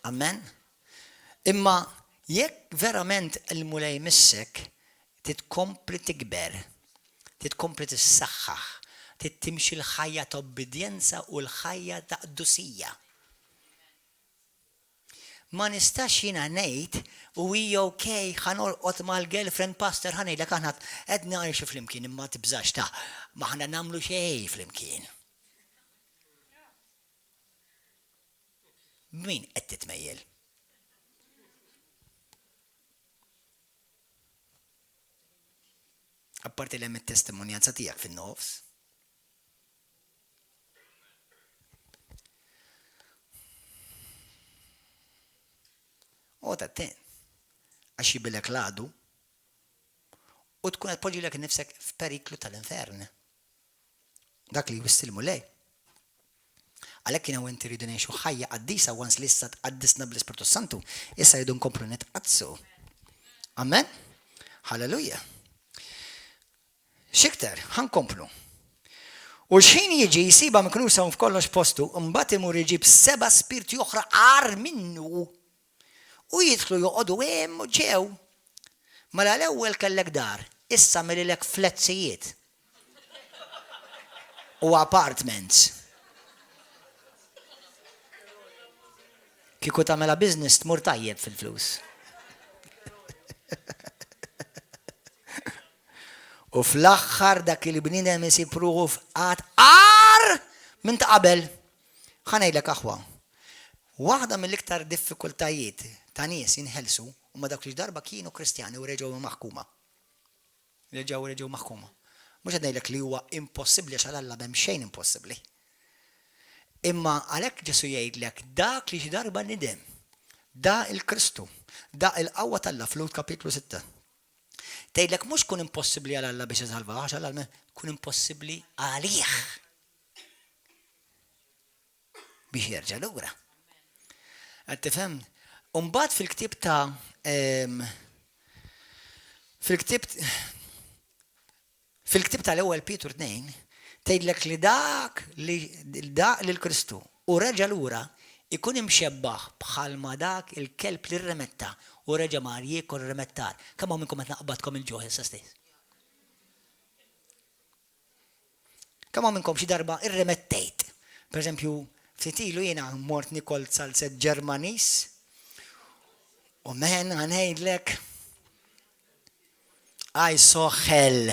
Amen. Imma jekk verament il-Mulej missek titkompli tikber, titkompli tissaħħaħ, tittimxi l-ħajja ta' obbedjenza u l-ħajja ta' qdusija. Ma nistax jiena ngħid u hija okej ħanorqod mal-girlfriend pastor ħanejlek aħna qed ngħixu flimkien imma tibżax ta' ma ħna nagħmlu xejn flimkien. Min qed titmejjel? Apparti li hemm it-testimonjanza tiegħek fin-nofs. Ota ten, għax jibilek l-għadu u tkun għad poġilek nifsek f'periklu tal-infern. Dak li jwistilmu lej. Għalek kiena għen tiridu neħxu ħajja għaddisa għans li issa tqaddisna bl-Ispirtu Santu, issa jidu nkomplu nitqadsu. Amen? Halleluja. Xiktar, ħankomplu. U xin jiġi jisiba miknusa f'kollox postu, mbagħad imur iġib 7 spirti oħra għar minnu. U jidħlu joqodu hemm u ġew. Mela l-ewwel kellek dar, issa mililek fletzijiet. U apartments. Kieku tagħmilha business tmur tajjeb fil-flus. U fl-aħħar dak il-bniedem isipruħu f'qat qar minn ta' qabel. Ħanejdlek aħwa. Waħda mill-iktar diffikultajiet ta' nies jinħelsu u ma dak li darba kienu Kristjani u reġgħu maħkuma. Reġgħu maħkuma. Mhux qed ngħidlek li huwa impossibbli għax Alla m'hemm xejn impossibbli. Imma għalhekk Ġesu jgħidlek dak li xi darba nidem, da il-Kristu, da il-qawwa tal-Alla f'Lut kapitlu 6. Tgħidlek mhux kun impossibbli għal Alla biex isalva, għax Alla kun impossibbli għalih biex jerġa' lura. Qed tifhem? Umbagħad fil-ktieb ta' fil-ktieb tal-ewwel Pietru 2 tgħidlek li dak lill-Kristu u reġa' lura ikun imxebbaħ bħalma dak il-kelb li rremetta u reġa' mar jiekol remettar. Kemm hawn minnkom qed naqbadkom il-ġuħ issa stess? Kemm hawn minnkom xi darba irremettejt? Pereżempju, ftit ilu jiena mort nikol salset Ġermaniż u men ngħidlek I saw hell.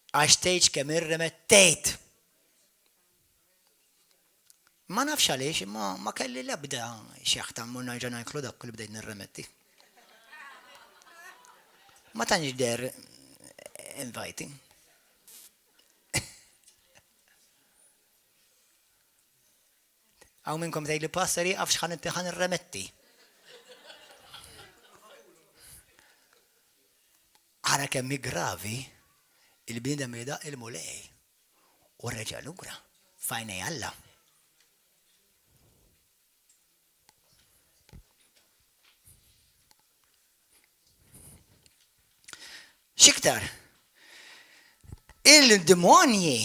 Għax tgħid kemm irremettejt. Ma nafx għaliex, imma ma kelli l-ebda xeħta mmur nerġa' ngħidlu dak li bdejt nirremetti. Ma tantx der inviting. Għaw minnkom tgħidli pastor jaqaf x'ħan irremetti. Ara kemm gravi il-bniedem jidaq il-mulej u reġa' lura f'għajnej Alla. Xiktar, il-demonji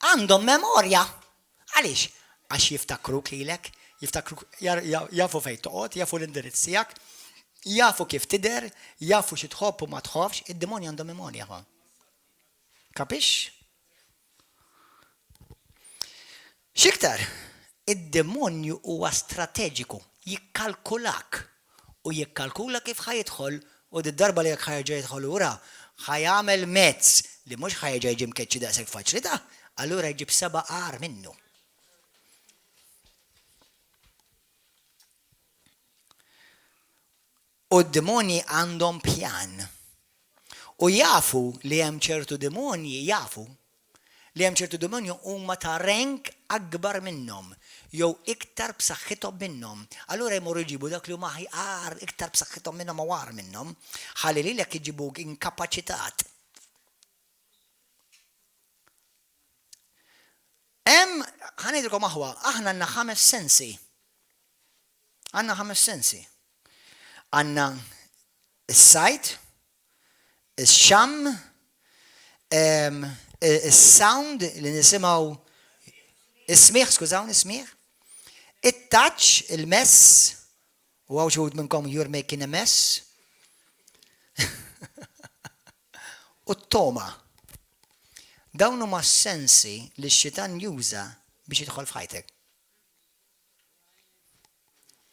għandhom memorja. Għaliex? Għax jiftakruk lilek, jafu fejn toqgħod, jafu l-indirizz tiegħek, jafu kif tidher, jafu xi tħobb u ma tħobbx, id-demonji għandhom memorja. Kapix? Xiktar, id-demonju huwa strateġiku, jikkalkulak u jikkalkula kif ħajidħol u d-darba li jekk ħajġa jidħol ura ħajamel mezz li mhux ħajġa jġib keċċi daqshekk faċli allura jġib 7 qar minnu. U d-demonji għandhom pjan. U jafu li hemm ċertu demonji jafu li hemm ċertu demonju huma ta' rank akbar minnhom jew iktar b'saħħithom minnhom. Allura jmorru jġibu dak li huma ħjar iktar b'saħħithom minnhom war minnhom, ħalli lilek iġibuk inkapaċitat. Hemm ħanejdilkom aħwa, aħna għandna 5 sensi. Għandna 5 sensi. Għandna is-sajt, is-xam, is-sound li nisimgħu is-smieħ, skużawni, is-smieħ. It-touch, il-mess, u għaw xi minnkom you're making a mess. U t-toma. Dawn huma sensi li x-xitan juża biex jidħol f'ħajtek.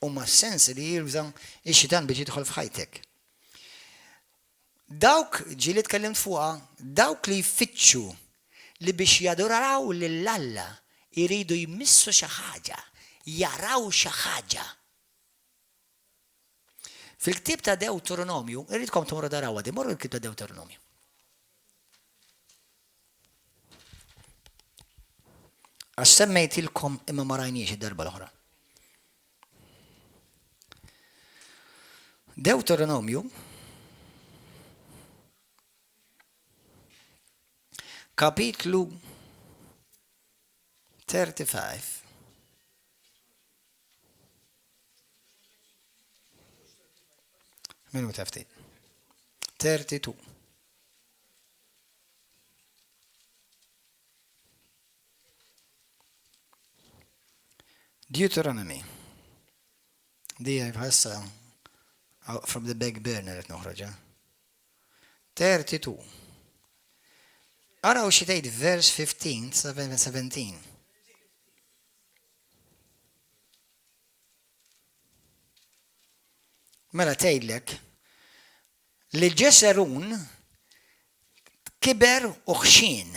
Huma sensi li juża x-xitan biex jidħol f'ħajtek. Dawk ġieli tkellimt fuqha, dawk li jfittxu li biex jadoraw lill-Alla jridu jmissu xi ħaġa, jaraw xi ħaġa. Fil-ktieb ta' Deuteronomju, irridkom tmorru darawha di, morru l-ktieb ta' Deuteronomju. Għax semmejtilkom imma ma rajniex id-darba l-oħra. Deuteronomju kapitlu 35. Minuta ftit. 32. Deuteronomy. Di ħassa from the back burner qed noħroġ. 32. Araw xi tgħid verse 15, 17. Mela tgħidlek li Ġeserun kiber u ħxien.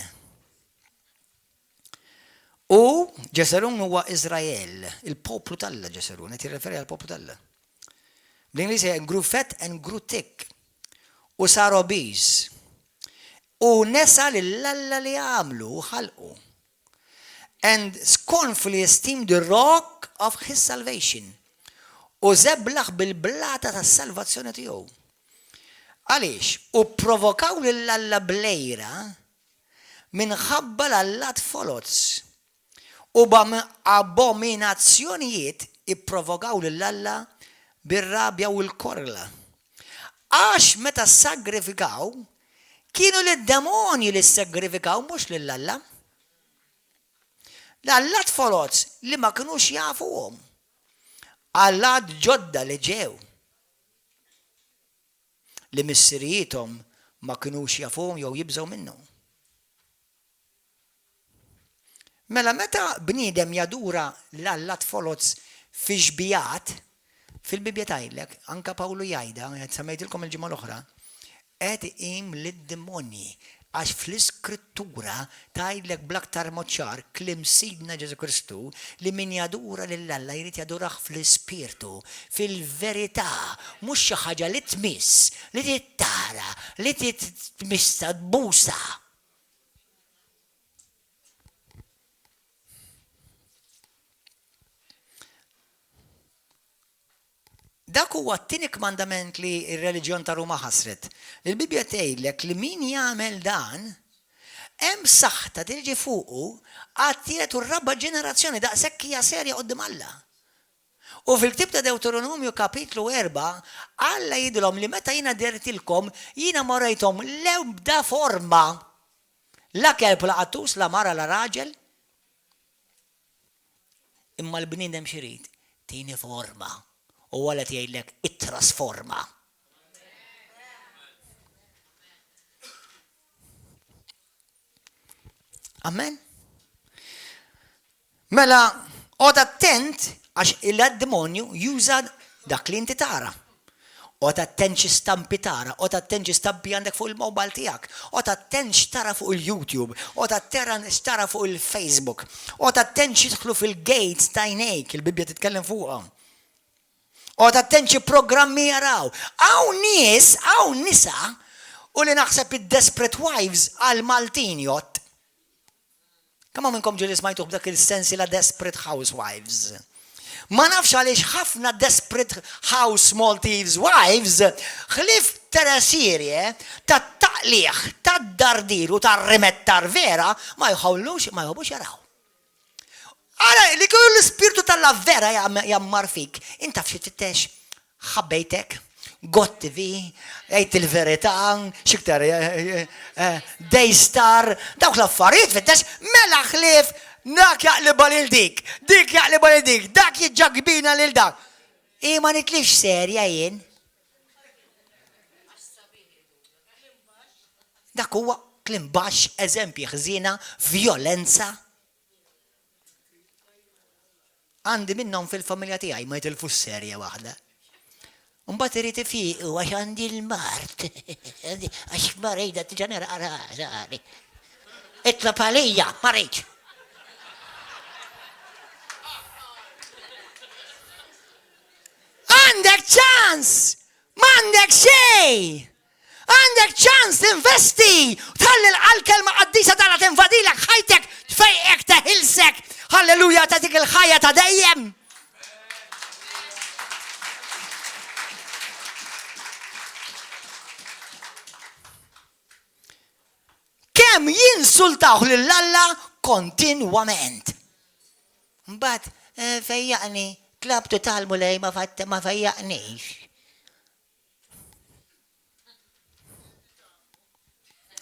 U Ġeserun huwa Iżrael, il-poplu tal-Alla Ġeserun, qed jirreferi għall-poplu tal-Alla. Bl-Ingliż grew fat and grew thick. U saru obese. U nesa lill-Alla li għamlu u ħalqu. And scornfully esteemed the rock of his salvation. U zeblaħ bil-blata tas-salvazzjoni tiegħu. Għaliex? U provokaw lill-Alla blejra minħabba l-Allat folots. U b'abominazzjonijiet ipprovokaw lill-Alla bir-rabja u l-korla. Għax meta sagrifikaw, kienu l-demonji li sagrifikaw mhux lill-Alla. L-Allat folots li ma kinux jafuhom. Allat ġodda li ġew. Li missirietom ma kinux jafuhom jew jibżgħu minnhom. Mela meta bniedem jadura l-Allat folots fi xbijat, fil-Bibja tgħidlek, anka Pawlu jgħidha, semmejtilkom il-ġimgħa l-oħra, qed im lid-demonji għax fl-iskrittura tgħidlek bl-aktar mod ċar kliem Sidna Ġesu Kristu li min jadura lill-Alla jrid jadurah fl-ispirtu, fil-verità, mhux xi ħaġa li tmiss, li tittara, li tmissa tbusa. Dak huwa t-tieni kmandament li r-reliġjon ta' Ruma ħasret. Il-Bibja tgħidlek li min jagħmel dan hemm saħħta tiġi fuqu għat-tielet u r-raba' ġenerazzjoni daqshekk hija serja quddiem Alla. U fil-ktieb ta' Deuteronomju kapitlu 4 Alla jgħidilhom li meta jiena dertilkom jiena ma rajthom l-ebda forma la kelb la qattus la mara la raġel imma l-bniedem xi jrid tieni forma. U għala tgħidlek it-trasforma. Amen? Mela, għod attent għax il-demonju juża dak li inti tara. Għod attent xi stampi tara, għod attent xi stampi għandek fuq il-mobile tiegħek, għod attent x'tara fuq il-YouTube, għod attent x'tara fuq il-Facebook, għod attent x'idħlu fil-gates ta' jnejk, il-Bibja titkellem fuqha. U tattenċi programmi jaraw. Għaw nisa, u li naħseb id-Desperate Wives għal Maltin jott. Kemm minnkom ġieli smajtuh b'dak il-sensi la Desperate Housewives. Ma nafx għaliex ħafna Desperate House Maltese Wives ħlif tara serje ta' taqliħ, ta' dardir u ta' rimettar vera ma jħawlux, ma jħobux jaraw. Għara, li kullu l-spirtu tal-la vera jammar fik. Inta fxie tittex ħabbejtek, gottivi, għajt il-verita, xiktar, Daystar, dawk l-affarijiet fittex, mela ħlif, dak jaqliba lil dik, dik jaqliba lil dik, dak jġagbina lil dak. Ma nitlix serja jien. Dak huwa klimbax, eżempji ħżina, violenza. Għandi minnhom fil-familja tiegħi ma jitilfu serja waħda. Mbagħad irid ifiq għax għandi l-mart. Għax marejda tiġanera għarari. Itlab għalija, marejġ. Għandek ċans! M'għandek xej! Għandek ċans tinvesti! Tħalli l-kelma qaddisa tara tinvadilek ħajtek tfejqek teħilsek! Halleluja tatik il-ħajja ta' dejjem! Kemm jinsultaw lill-Alla kontinwament. Mbagħad fejjaqni, tlabtu talmu lej ma fejjaqnix.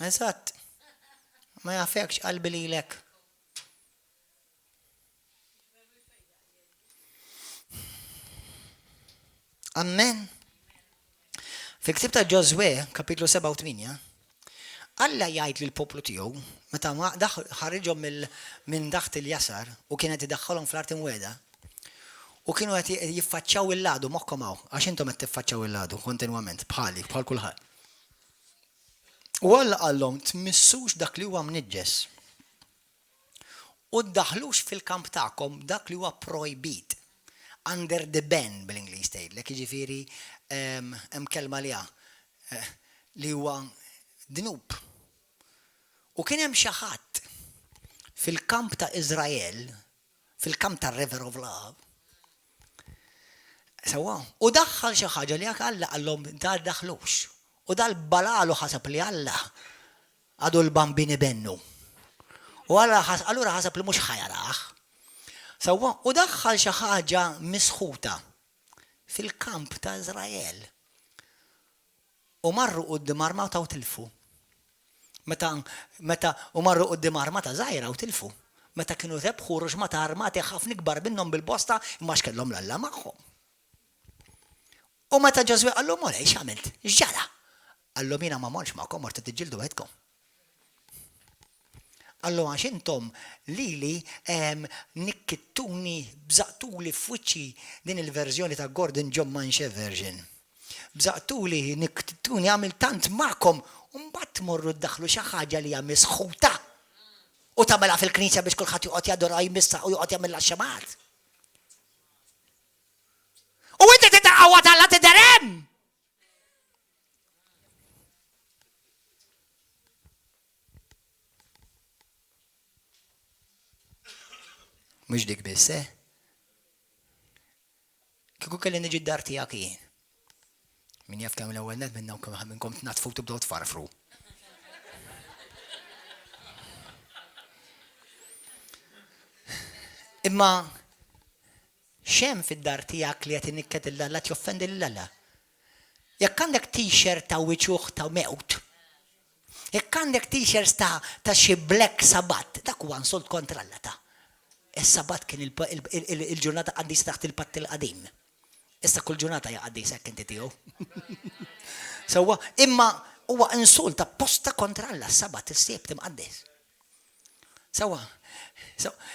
Eżatt. Ma jafekx qalbi lilek. Amen. Fi ktib ta' Ġoswe, kapitlu 7 u 8, Alla jgħid lill poplu tiegħu meta ħarriġhom minn daħt il-jasar u kienet iddaħħalhom fl-art imweda u kienu qed jiffaċċjaw il-ladu moħħkom hawn għax intom qed tiffaċċjaw il-ladu kontinwament bħal kulħadd. U Alla qallhom tmissux dak li huwa mniġġes u ddaħħlux fil-kamp tagħkom dak li huwa projbit. Under the ban bil-Ingliż tgħidlek, jiġifieri hemm kelma li huwa dnub. U kien hemm xi ħadd fil-kamp ta' Iżrael, fil-kamp ta' River of Love. Sewwa, u daħħal xi ħaġa li Alla qallhom dar daħlux. U dal-balalu ħasab li Alla għadu l-bambini bennu. U allura ħasab li mhux ħajaraħ. Sewwa, u daħħal xi ħaġa misħuta fil-kamp ta' Iżrael. U marru quddiem armata u tilfu. Meta u marru quddiem armata żgħira u tilfu. Meta kienu rebħu ruġmata armati ħafna kbar minnhom bil-bosta imma x'kellhom l-Alla magħhom. U meta Ġoswe qallhom olej x'għamilt? X'ġara? Qallhom jiena ma morx magħkom mort tiġġieldu waħedkom. Allora għax intom lili nikkittuni bżaqtuli f'wiċċi din il-verżjoni ta' Gordon John Manche version. Bżaqtuli nikkittuni għamil tant magħkom u mbagħad tmorru ddaħħlu xi ħaġa li hija misħuta. U tagħmilha fil-knisja biex kulħadd joqgħod jadora jmissa u joqgħod jagħmilha xamat. U inti titaqgħod Alla tiderem! Mux dik biss, Kieku kelli niġi d-dar tiegħek jien. Min jaf kemm l-ewwel net minnkom tnatfu tibdew tfarfru. Imma xem fid-dar tiegħek li qed inikket il-Alla tjoffendi l-Alla. Jekk għandek t-shirt ta' wiċuħ ta' mewt, jekk għandek t-shirts ta' xi Black Sabbath, dak huwa nsolt kontra Alla ta'. Is-Sabat kien il-ġurnata qaddis taħt il-patt il-qadim. Issa kull ġurnata jaqaddis hekk inti tiegħu. Sewwa, imma huwa insult apposta kontra Alla s-Sabat is-Sibt imqaddis. Sewwa.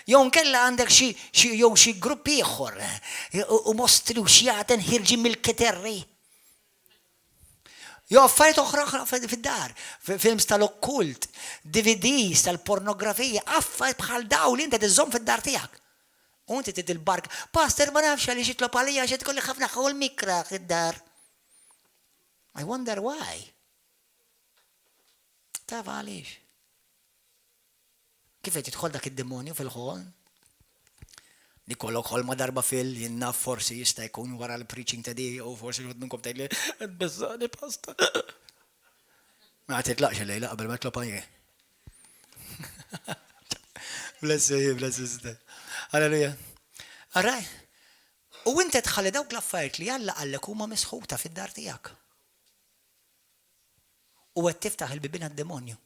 Jew nkella għandek xi grupp ieħor u mostri u xi jagħten ħirġi mill-kiterri. Jo affarijiet oħra fid-dar, films tal-okkult, DVDs tal-pornografija, affarijiet bħal dawn li inti tiżżomm fid-dar tiegħek. U inti trid il-bark, Pastor ma nafx għaliex jitlob għalija għax tkolli ħafna ħawl mikra fid-dar. I wonder why. Taf għaliex. Kif qed jidħol dak id-demonju fil-ħolm? Li kollok ħolma darba jinnaf forsi jista' jkun wara l-preaching ta' di u forsi jgħod minnkom tgħidli beżżani pasta. Ma titlaqx lejla qabel ma tlob għajje. Bless you, bless you. Halleluja. Arraj. U inti tħalli dawk l-affarijiet li Alla qallek huma misħuta fid-dar tiegħek. U qed tiftaħ il-bibien għad-demonju.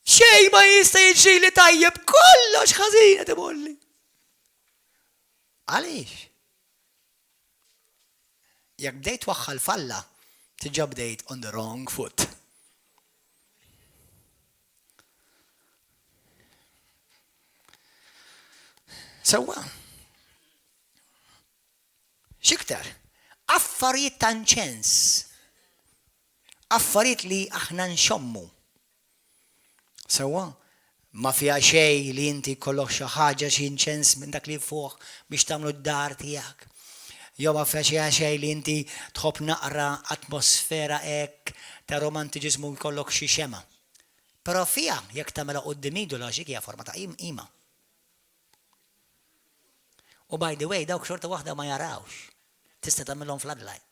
Xej ma jista' jiġri li tajjeb kollox ħażin qed imolli. Għaliex? Jekk bdejt waħħal falla, tiġa bdejt on the wrong foot. Sewwa. X'iktar? Affarijiet ta' nċens. Affarijiet li aħna nxommu. Sewwa, ma fiha xejn li inti kollok xi ħaġa xi nċens minn dak li fuq biex tagħmlu d-dar tiegħek. Jew ma fiha xejn li inti tħobb naqra atmosfera hekk ta' romantiċiżmu jkollok xi xema. Però fiha jekk tagħmilha quddiem ideoloġik hija forma ta' qima. U by the way, dawk xorta waħda ma jarawx. Tista' tagħmilhom floodlight.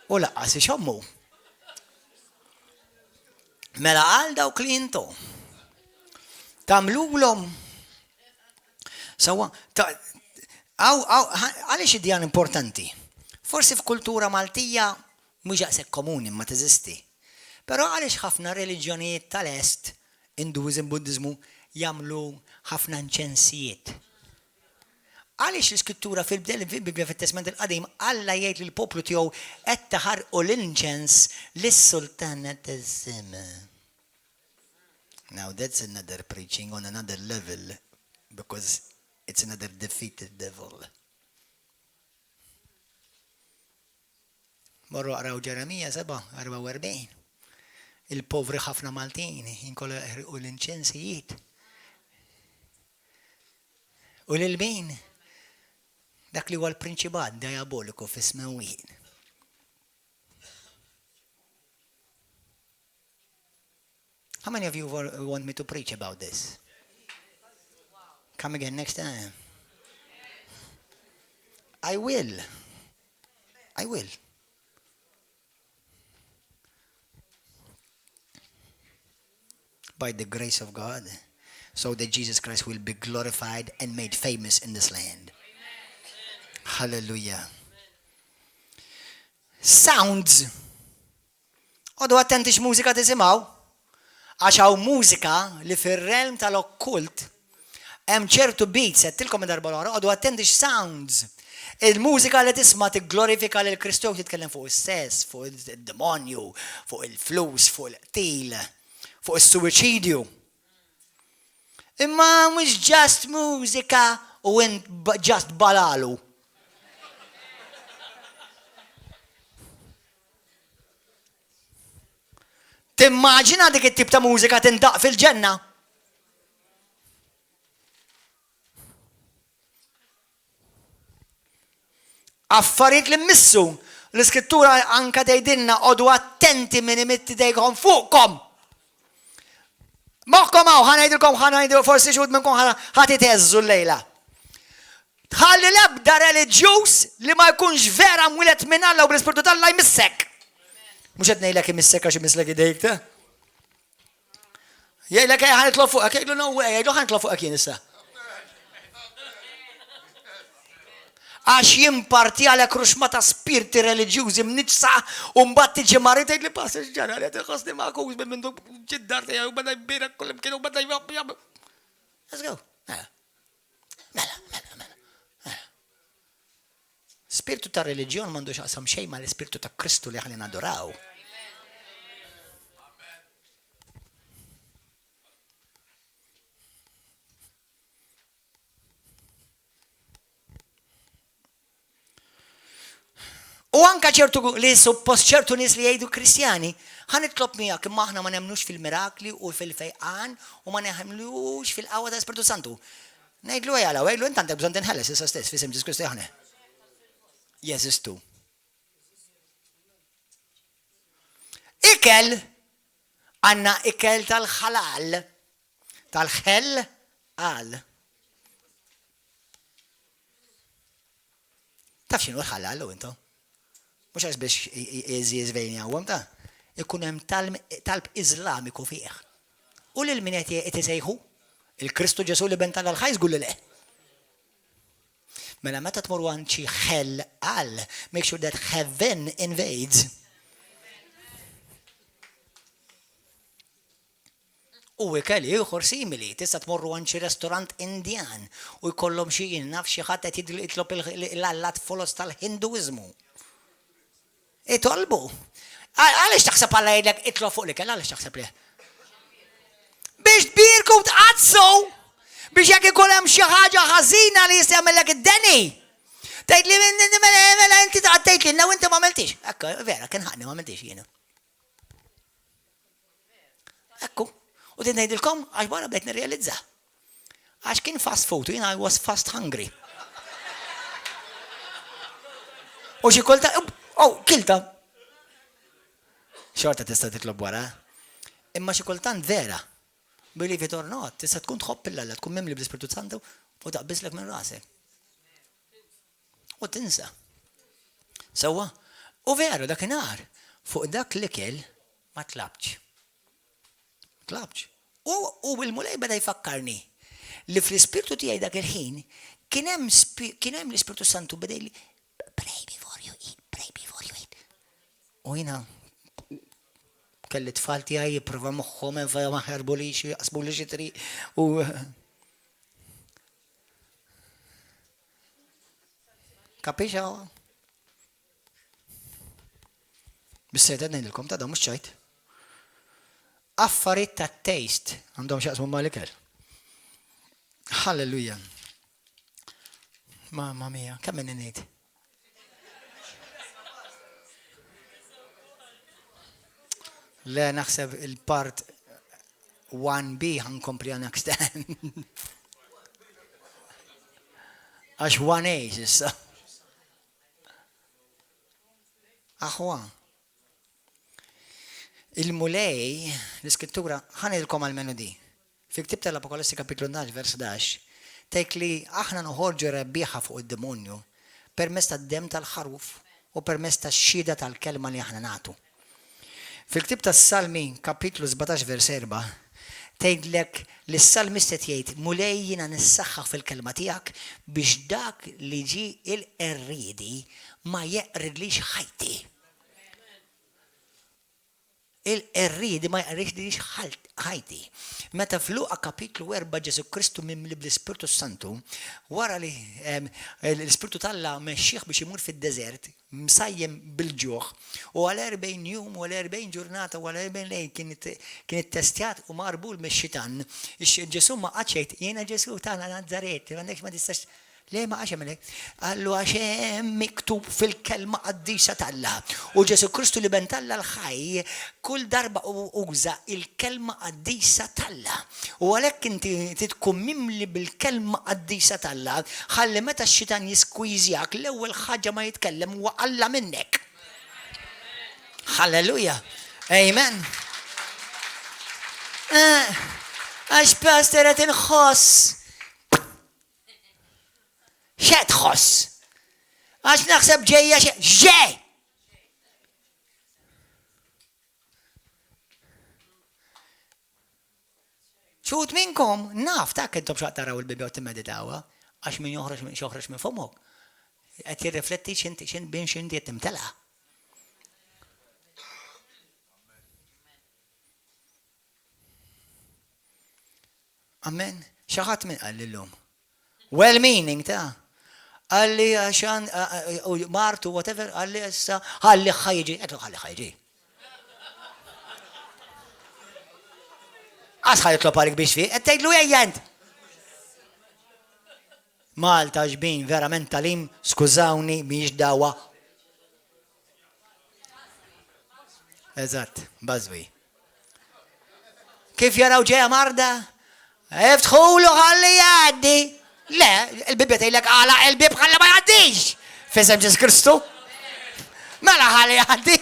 U laqqas ixommu. Mela għal dawk li intu tagħmluhom sewwa għaliex id-djan importanti. Forsi f'kultura Maltija mhux daqshekk komuni ma teżisti. Però għaliex ħafna reliġjonijiet tal-Est, Induizmu, Buddiżmu jagħmlu ħafna nċensijiet. Għaliex l-iskrittura fil-Bibja fit-Testament il-Qadim Alla jgħid lill poplu tiegħu qed taħarqu l-inċens lis-Sultana taż-Żema. Now that's another preaching on another level because it's another defeated devil. Morru qraw Ġeremija 7:44. Il-povri ħafna Maltin jinkollu jħarqu l-inċensijiet. U lil-min dak li huwa l-prinċipat diaboliku fis-smewwien. How many of you want me to preach about this? Come again next time. I will. By the grace of God, so that Jesus Christ will be glorified and made famous in this land. Hallelujah. Sounds. Għodu attenti x'mużika tisimaw. Għax hawn mużika li fir-realm tal-okkult hemm ċertu beats qedtilkom darba l-oħra, għodu attenti x'sounds. Il-mużika li tisma' tigglorifika lil Kristu titkellem fuq is-sess, fuq id-demonju, fuq il-flus, fuq il-qtil, fuq is-suwiċidju. Imma mhux just mużika u just balalu. Timmaġina dik it-tip ta' mużika tindaq fil-ġenna? Affarijiet li mmissu l-iskrittura anka tgħidilna għodu attenti min imitti dejkom fuqkom. Moħħkom hawn ħanajdilkom forsi xud minnkom ħatiteżżu l-lejla. Tħalli l-ebda reliġjuż li ma jkunx vera mwilet minn Alla u bl-Ispirtu tal-Alla jmissek. Mux qed ngħidlek imissek għax imissek idejk ta? Jgħidlek ħanitlob fuqek, jgħidlu no way, jgħidlu ħanitlob fuqek jien issa. Għax jimparti għalek ruxma ta' spirti reliġjużi mniċsa u mbagħad tiġi marri tgħidli passer ġara li qed iħossni magħkuż minn mindu ġiddar tiegħi u bada jbierak kull imkien u bada jgħab. Let's go. Mela. Spiritu ta' reliġjon m'għandux xaqsam xejn ma' l-Ispirtu ta' Kristu li ħalli nadoraw. U anka ċertu li suppost ċertu nies li jgħidu Kristjani, ħanitlob miegħek imma aħna ma nemnux fil-mirakli u fil-fejqan u ma nemnux fil-qawwa ta' Spiritu Santu. Ngħidlu għajala, għajlu inti għandek bżonn tinħelles issa stess f'isem Ġesu Kristu jaħne. jeżistu. Ikel, għanna ikel tal-ħalal, tal-ħell għal. Taf xinu l-ħalal u intu? Mux għaz biex jizvejni għawam ta' ikun hemm talb Iżlamiku fih. U lil min qed isejħu? Il-Kristu Ġesu li ben tal-ħajż gulli le. Mela meta tmorru għand xi ħell għal, make sure that heaven invades. U ikel ieħor simili, tista' tmorru għand xi restorant Indjan u jkollhom xi naf xi ħadd qed jitlob l-allat folos tal-Hinduiżmu. Itolbu. Għaliex taħseb Alla jgħidlek itlob fuq l-ikel, għaliex taħseb leh? Biex tbirku tqazzu biex jekk ikun hemm xi ħaġa ħażina li jista' jagħmellek id-deni. Tgħid li mela inti tgħaddejt lilna u inti ma għamiltix. Ekku, vera, kien ħaqni ma għamiltix jiena. Ekku. U din ngħidilkom għax wara bdejt nirrealizza. Għax kien fast food, jiena I was fast hungry. U xi kulta, kilta. Xorta tista' titlob wara. Imma xi kultant vera. Believe it or not, tista' tkun tħobb il-Alla, tkun mimli bl-Ispiritu Santu u taqbislek minn rasek. U tinsa. Sewwa, u veru dakinhar fuq dak l-ikel ma tlabx. U il-mulej beda jfakkarni li fl-Ispiritu tiegħi dak il-ħin kien hemm l-Ispiritu Santu beda li pray before you eat. U jiena kelli tfal tiegħi jipprova moħħhom ma ħarbu li xi jaqsbu li xi triq u kapixa. Bis-sejda ngħidilkom ta' da mhux ċajt. Affarijiet ta' taste għandhom xaqsmu mal-ikel. Halleluja. Mamma mia, kemm min ngħid? Le naħseb il-part 1B ħankompli next time. Għax 1A issa. Aħwa. Il-mulej, l-iskrittura, ħanilkom għal-menu di. Fi ktib tal-Apokalissi kapitlu 12, vers 11, tgħid li aħna noħorġu rebbieħa fuq id-demonju permezz tad-dem tal-ħaruf u permezz tax-xhieda tal-kelma li aħna nagħtu. Fil-ktib tas-Salmi kapitlu 17, vers 4, tgħidlek li s-Salmist qed jgħid mulej jiena nissaħħaħ fil-kelma tiegħek biex dak li ġi il-qerriedi ma jeqridlix ħajti. Il-qerriedi ma jeqridlix ħajti. Meta f'Luqa kapitlu 4 Ġesu Kristu mimli bl-Ispirtu Santu, wara li l-Ispirtu Alla mexxih biex imur fid-deżert, msajjem bil-ġuħ, u għal 40 jum, u għal 40 ġurnata, u għal 40 lejl kien testjat u marbul mex-xitan. Ġesu ma qaċejt, jiena Ġesu tagħna Nazaret, m'għandekx ma tistax. Le ma għaxem għalek, għallu għaxem miktub fil-kelma qaddisa tal-Alla. U Ġesu Kristu li ben tal-Alla l-ħaj, kull darba uża il-kelma qaddisa tal-Alla. U għalek inti titkun mimli bil-kelma qaddisa tal-Alla, ħalli meta x-xitan jiskwizjak l-ewwel ħaġa ma jitkellem huwa Alla minnek. Halleluja. Amen. Għax pastor qed inħoss. Xed tħoss. Għax naħseb ġejja ġej. Xut minnkom, naf ta' kentom xaq taraw il-bibja u timmeditawa, għax min joħroġ minn fomok. Għet jirrifletti xin bin xin diet timtela. Amen. Xaħat minn għallillum. Well-meaning ta' għalli għaxan martu whatever għalli issa għalli ħajġi għalli ħajġi għas ħajtlob għalik biex fi għettejlu jajjant Malta ġbin verament talim skużawni biex dawa eżatt bazwi kif jaraw ġeja marda eftħulu għalli jaddi Le, il-bibja tgħidlek għala il-bib ħalla ma jgħaddix. Fisem Ġesu Kristu? Mela ħalli għaddi.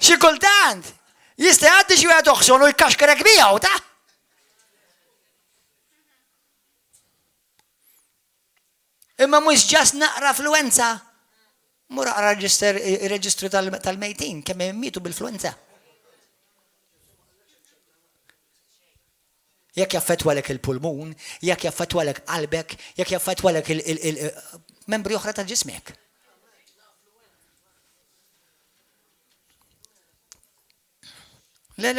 Xi kultant, jista' jgħaddi xi wieħed oħxon u jkaxkarek miegħu ta'. Imma mhux ġast naqra affluenza. Mur aqra reġistru tal-mejtin kemm immitu bil-fluenza. Jekk jaffettwalek il-pulmun, jekk jaffettwalek qalbek, jekk jaffettwalek il-membri oħra tal-ġismek. Le,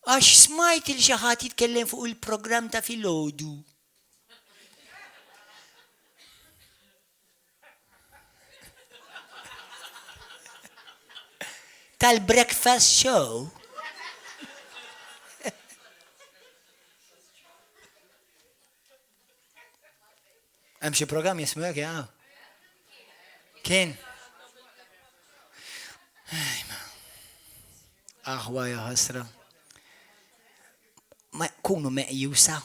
għax smajt il-xi ħadd jitkellem fuq il-programm ta' filgħodu. Tal-breakfast show. Hemm xi programm jismu hekk ja. Kien. Aħwa ja ħasra. Ma kunu meqjusa.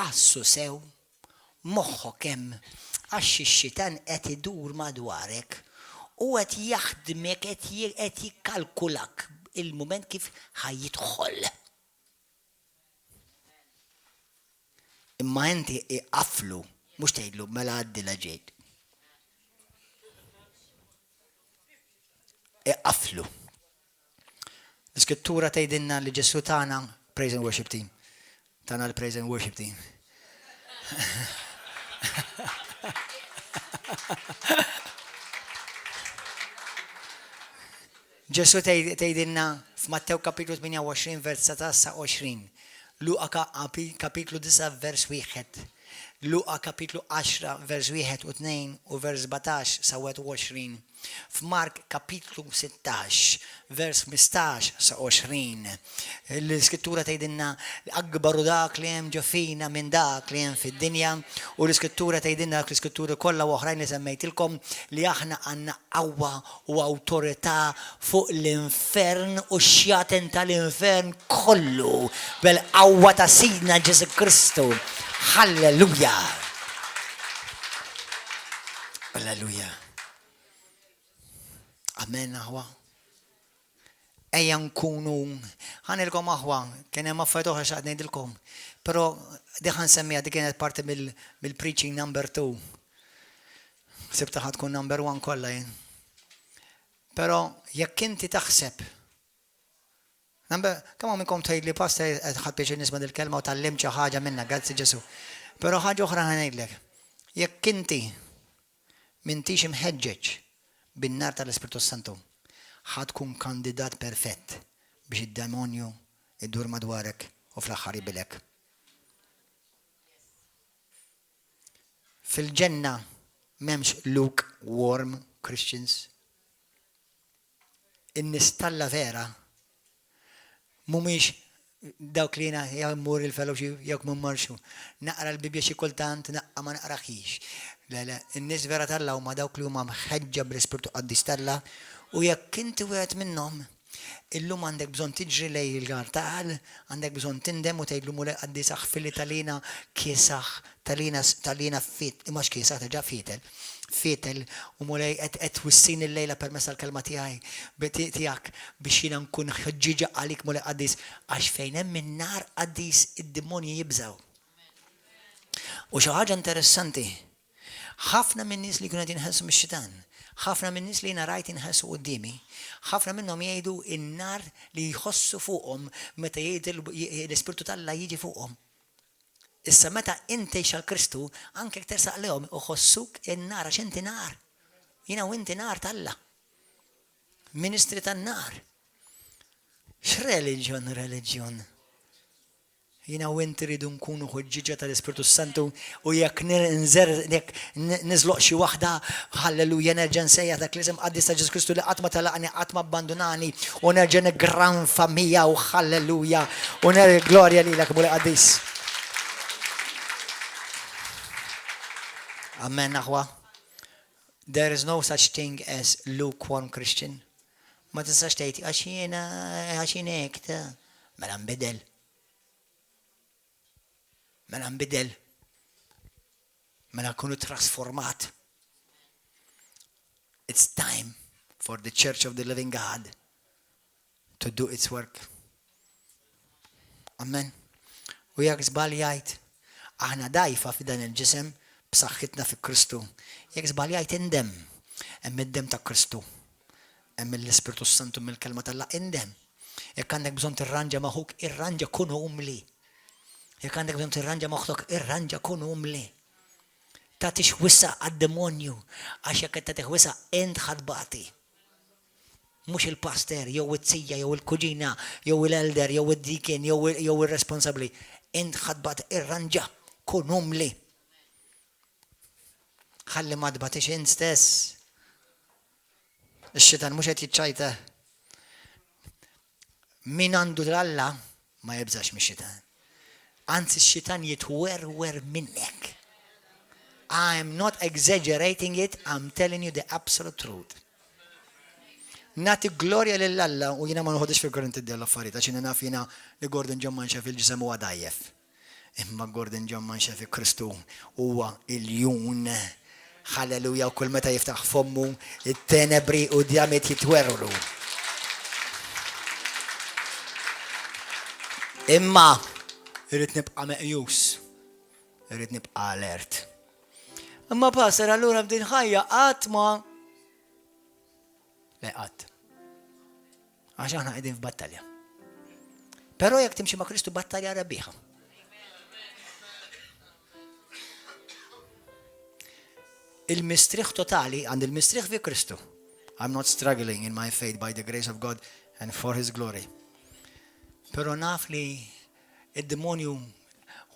Assu sew. Moħħok hemm għax ix-xitan qed idur madwarek. U qed jaħdmek qed jikkalkulak il-mument kif ħajjidħol. Imma inti iqaflu, mhux tgħidlu mela għaddi la ġejt. Iqaflu. L-Iskrittura tgħidilna li Ġesu tagħna praise and worship team. Tagħna l-praise and worship team. Ġesu tgħidilna f'Mattew kapitlu 28 vers 19-20. Luqa kapitlu 9 vers 1. Luqa kapitlu 10 vers 1 u 2 u vers 17-21. F'Mark kapitlu 16 vers 15-20. L-Iskrittura tgħidilna akbaru dak li hemm ġo fina minn dak li hemm fid-dinja u l-Iskrittura tgħidilna l-Iskrittura kollha oħrajn li semmejtilkom li aħna għandna qawwa u awtorità fuq l-infern u x-xjaten tal-infern kollu bil-qawwa ta' Sidna Ġesu Kristu. Halleluja. Halleluja. Amen aħwa. Ejja nkunu ħanilkom aħwa, kien hemm affarijiet oħra x'qed ngħidilkom. Però diħan semmija dik kienet parti mill-preaching number 2. Sibta ħad tkun number 1 kollha jien. Però jekk inti taħseb kemm minnkom tgħidli pasta ħadd biex nisma' dil-kelma u tallimt xi ħaġa minnha, grazzi Ġesu. Però ħaġa oħra ngħidlek. Jekk inti m'intix imħeġġeġ bin-nar tal-Ispiritu Santu, ħad tkun kandidat perfett biex id-demonju iddur madwarek u fl-aħħar jibilek. Fil-ġenna m'hemmx lukewarm Christians. In-nistalla vera mhumiex dawk li jiena jammur il-fellowship jekk mummarxu. Naqra l-Bibja xi kultant naqqa ma naqraħix. Le, in-nies vera Alla huma dawk li huma mħeġġa bl-Ispirtu Qaddis Alla u jekk inti wieħed minnhom illum għandek bżonn tiġri lej il-gartal, għandek bżonn tindem u tgħidlu mulej qaddis aħfilli talina kiesaħ, talina fit, imma x'kiesaħ terġa' fietel u mulej qed wissin il-lejla permezz tal-kelma tiegħek biex jiena nkun ħġġiġa għalik mulej qaddis għax fejn hemm in-nar qaddis id-demonji jibżgħu. U xi ħaġa interessanti, ħafna min-nies li kienu qed jinħelsu mix-xitan, ħafna minn nies li jiena rajt inħelsu qudiemi, ħafna minnhom jgħidu n-nar li jħossu fuqhom meta jgħid l-Ispirtu Alla jiġi fuqhom. Issa meta inti xal-Kristu anke tersaq lehom uħossuk in-nar għax inti nar. Jiena u inti nar Alla. Ministri tan-nar. X'reliġjon? Jiena u inti rridu nkunu ħoġġiġa tal-Ispiritu Santu u jekk niżloq xi waħda, halleluja nerġa' nsejjaħ dak l-isem qaddis ta' Ġesu Kristu li qatt ma talaqni, qatt ma abbandunani u nerġa' niggranfa miegħu u halleluja u glorja lilek mulej qaddis. Amen aħwa. There is no such thing as lukewarm Christian. Ma tistax tgħid għax jiena hekk ta' mela nbidel. mela nbidel, mela nkunu trasformat. It's time for the Church of the Living God to do its work. Amen. U jekk żbaljajt, aħna dajfa f'dan il-ġisem b'saħħitna fi Kristu. Jekk żbaljajt indem, hemm id-dem ta' Kristu. Hemm l-Ispiritu Santu mill-kelma tal-Alla indem. Jekk għandek bżonn tirranġa magħhuk, irranġa kun umli. Jekk għandek bżonn tirranġa moħħok, irranġa kun umli. Tagħtix wisa għad-demonju għax jekk qed tagħtih wisa int ħadbati. Mhux il-pastor, jew it-sija, jew il-kuġina, jew l-elder, jew id-deacon, jew ir-responsabbli. Int ħadbat irranġa kun umli. Ħalli ma tbatix int stess. Ix-xitan mhux qed jiċċajta. Min għandu l-Alla ma jibżax mix-xitan. Anzi x-xitan jitwerwer minnek. I am not exaggerating it, I'm telling you the absolute truth. Nati glorja lill-Alla u jiena ma nħodix fil-korrenti d-affarijiet għax naf jiena li Gordon John Manxa fil-ġisem huwa dajjef. Imma Gordon John Manxa fi Kristu huwa il-jun. Halleluja, u kull meta jiftaħ fommu it-tenebri u djamiet jitwerru. Imma irrid nibqa' meqjus. Irrid nibqa' alert. Imma passer allura b'din ħajja qatt ma leqat. Għax aħna qegħdin f'battalja. Però jekk timxi ma' Kristu battalja rebbieħa. Il-mistrieħ totali għand il-mistrieħ fi Kristu. I'm not struggling in my faith by the grace of God and for His glory. Però naf li id-demonju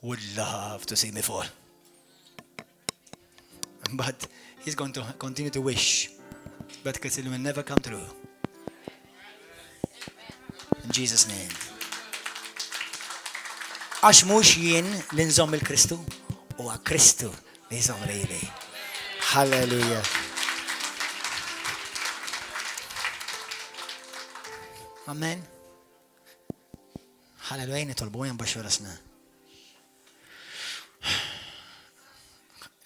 would love to see me fall. But he's going to continue to wish. But because it will never come true. In Jesus' name. Għax mhux jien li nżomm il-Kristu, huwa Kristu li jżomm lili. Hallelujah. Amen. Hallelujah, nitolbu jen baxxu rasna.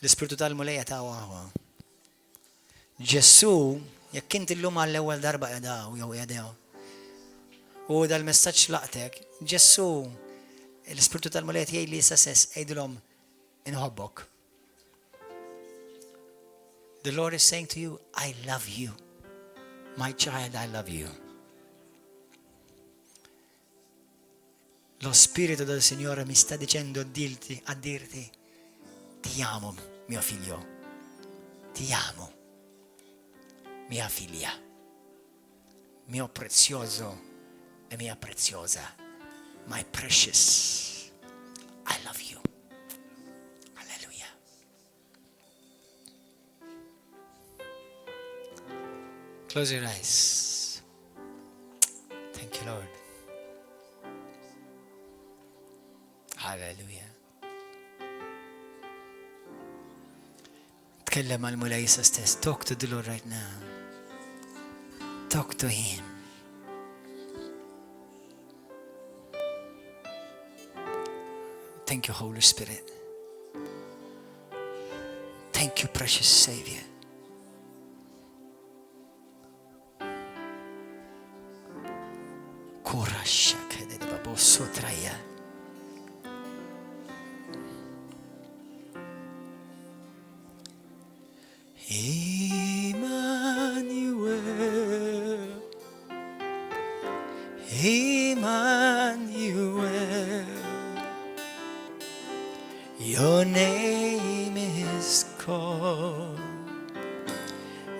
L-Ispiritu tal-mulejja ta' waħwa. Ġessu, jekk inti l-lum għall-ewwel darba qiegħdaw jew qiegħdew. U dal-messaġġ laqtek, Ġessu, l-Ispiritu tal-mulejja jgħid li sess għidilhom inħobbok. The Lord is saying to you, I love you. My child, I love you. Lo Spirito del Signore mi sta dicendo a dirti, ti amo, mio figlio. Ti amo, mia figlia. Mio prezioso e mia preziosa. My precious. I love you. Hallelujah. Close your eyes. Thank you, Lord. Hallelujah. Tkellem għal mulej stess. Talk to the Lord right now. Talk to Him. Thank you, Holy Spirit. Thank you, precious Savior. Kurasha kede de babo sotraya. Emmanuel, Emmanuel, your name is called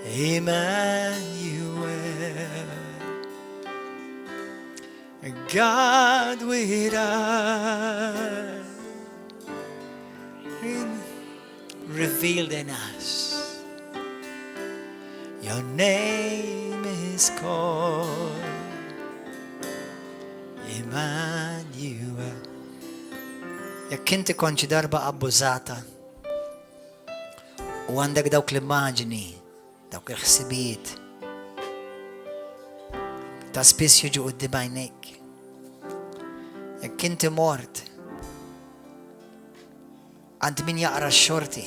Emmanuel, God with us, revealed in us. Your name is called Emmanuel. Jekk inti konċi darba abbużata u għandek dawk l-immaġni, dawk il-ħsibiet ta' spiss jiġu quddiem għajnejk. Jekk inti mort għand min jaqra x-xorti.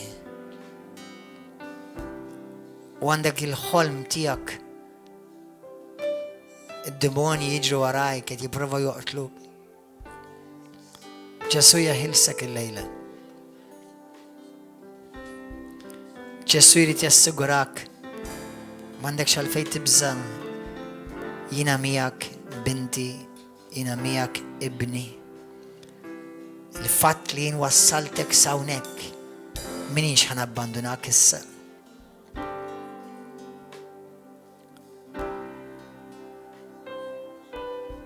U għandek il-ħolm tiegħek. Id-demoni jiġru warajk qed jipprova joqtluk. Ġesu jaħilsek il-lejla. Ġesu jrid jassigurak m'għandekx għalfejn tibża. Jiena miegħek binti, jiena miegħek ibni. Il-fatt li jien wassaltek sawnek minix ħanabbandunak issa.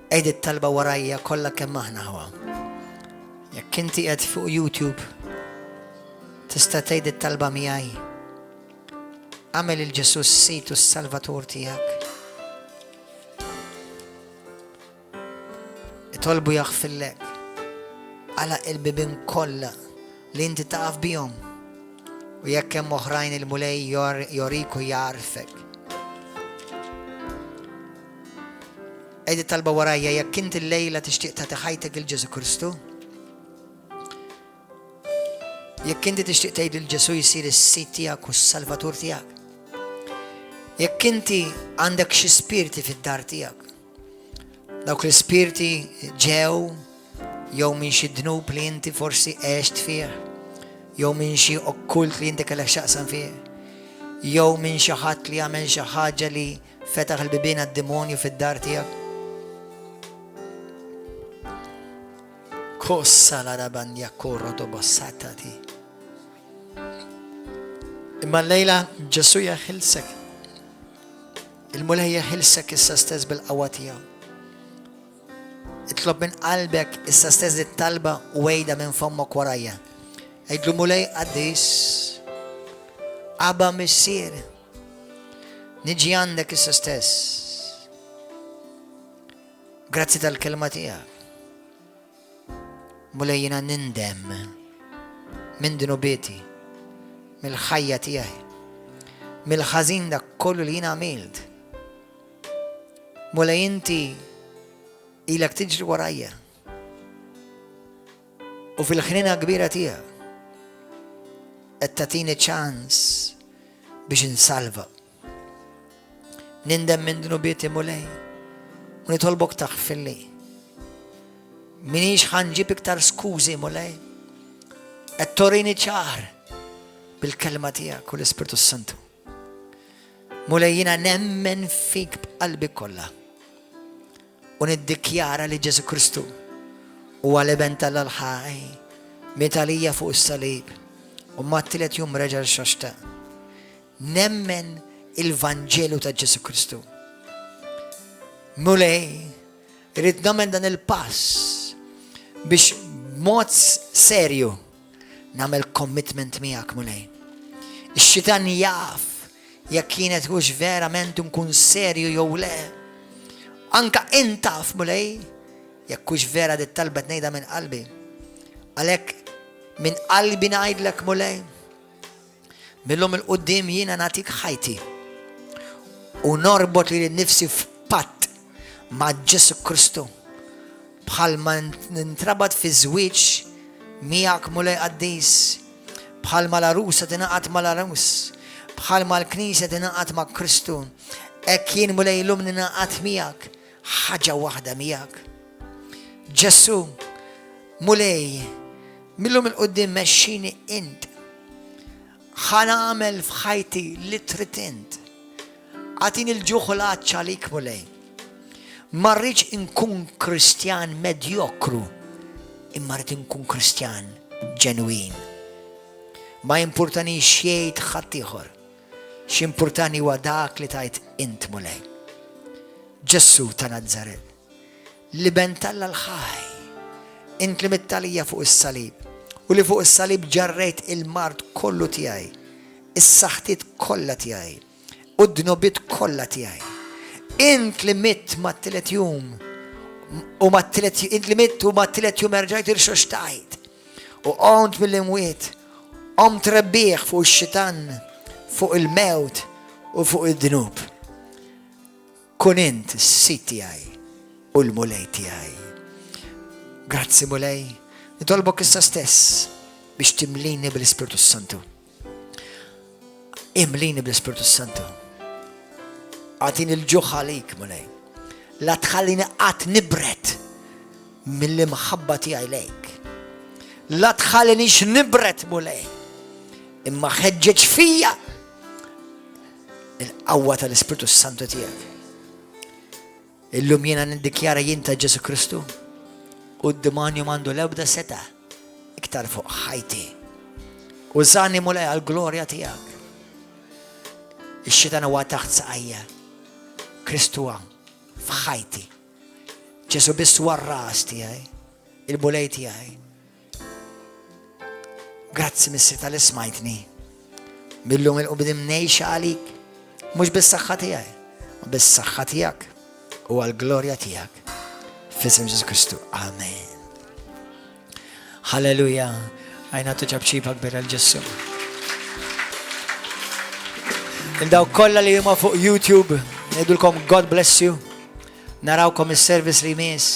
Ejd it-talba warajja kollha kemm aħna ħwa. Jekk inti qed fuq YouTube tista' tgħid it-talba miegħi. Għamel il-Ġesu s-Sit u s-Salvatur tiegħek. Itolbu jaħfillek għala il-bibin kollha li inti taqaf bihom. U jekk hemm oħrajn il-mulej joriku jarfek. Ejdi talba warajja jekk inti l-lejla tixtieq tagħti ħajtek il-Ġesu Kristu. Jekk inti tixtieq tgħid il-Ġesu jsir is-Sit tiegħek u s-Salvatur tiegħek. Jekk inti għandek xi spiriti fid-dar tiegħek. Dawk l-spiriti ġew jew minn xi dnub li inti forsi għext fih, jew minn xi okkult li inti kellek xaqsam fih, jew minn xi ħadd li għamel xi ħaġa li fetaħ il-bibien għad-demonju fid-dar tiegħek. Kossa la rabandja korrodo bossatati. Imma l-lejla Ġesu jaħilsek. Il-mulej jaħilsek issa stess bil-qawwa tiegħu. Itlob minn qalbek issa stess it-talba u wejda minn fommok warajja. Ejdlu mulej qaddis. Abba missier. Niġi għandek issa stess. Grazzi tal-kelma tiegħek. Mulej jiena nindem minn dinubieti, mill-ħajja tiegħi, mill-ħażin dak kollu li jiena għamilt. Mulej inti ilek tiġri warajja. U fil-ħnina kbira tiegħek qed tagħtini ċans biex insalva. Nindem minn dinubieti mulej u nitolbok taħfilli. Minix ħanġib iktar skużi mulej. Qed torini ċar bil-kelma tiegħek u l-Ispiritu Santu. Mulej jiena nemmen fik b'qalbi kollha. U niddikjara li Ġesu Kristu huwa l-eben tal-ħaj metalija fuq is-salib u mat-tielet jum reġa' l-xoxta. Nemmen il-Vanġelu ta' Ġesu Kristu. Mulej irid nagħmel dan il-pass biex mod serju nagħmel commitment miegħek mulej. Ix-xitan jaf jekk kienet hux verament nkun serju jew le. Anka intaf mulej jekk hux vera dit talba tnejda minn qalbi. Għalhekk minn qalbi ngħidlek mulej. Millum il-qudiem jiena nagħtik ħajti. U norbot li nnifsi f'patt ma' Ġesu Kristu. Bħalma nintrabat fi żwieġ miegħek mulej qaddis. Bħalma l-arusa tingħaqad mal-arus. Bħalma l-Knisja tingħaqad ma' Kristu. Hekk jien mulej llum ningħaqad miegħek ħaġa waħda miegħek. Ġesu mulej millum il-qudiem mexxini int. Ħanagħmel f'ħajti li trid int. Għatini l-ġuħlat ċalik mulej. Marriċ inkun Kristjan medjokru, imma rrid inkun Kristjan ġenwin. Ma importani xejn ħadd ieħor, x'importani huwa dak li tajt int mulej. Ġesu ta' Nażaret, li bentalla l-ħaj, int li mittalija fuq is-salib, u li fuq is-salib ġarrejt il-mart kollu tiegħi, is-saħħtiet kollha tiegħi, u d-dnobiet kollha tiegħi. Int li mitt ma' t-tielet jum u ma' t-tielet jum erġajt irxoxtajt u qont mill-imwiet qomt rebbieħ fuq ix-xitan, fuq il-mewt u fuq id-dnub. Kun int is-Sit tiegħi u l-mulej tiegħi. Grazzi mulej. Nitolbok issa stess biex timlini bil-Ispiritu Santu. Imlini bil-Ispiritu Santu. Għatini l-ġuħ għalik, mulej. La tħallini għat nibret mill-imħabba tiegħi lejk. La tħallinix nibret, mulej. Imma ħeġġeġ fija il-qawwa tal-Ispiritu Santu tiegħek. Illum jiena niddikjara jien ta' Ġesu Kristu u d-demonju m'għandu l-ebda seta' iktar fuq ħajti. Użani mulej għal-glorja tiegħek. Ix-xitan huwa taħt saqajja. Kristu huwa f'ħajti. Ġesu biss huwa r-ras tiegħi, il-mulej tiegħi. Grazzi missi tal-ismajtni. Millum il-qubdim nejxa għalik. Mux bis-saħħa tiegħi, ma bis-saħħa tiegħek u għall-glorja tiegħek. F'isem Ġesu Kristu. Amen. Halleluja. Għajna tuġab kbira l-Ġesu. Il-daw kolla li juma fuq YouTube, nedulkom God bless you. Narawkom il-service li mis.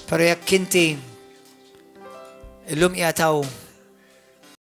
Pero jekk inti illum jgħataw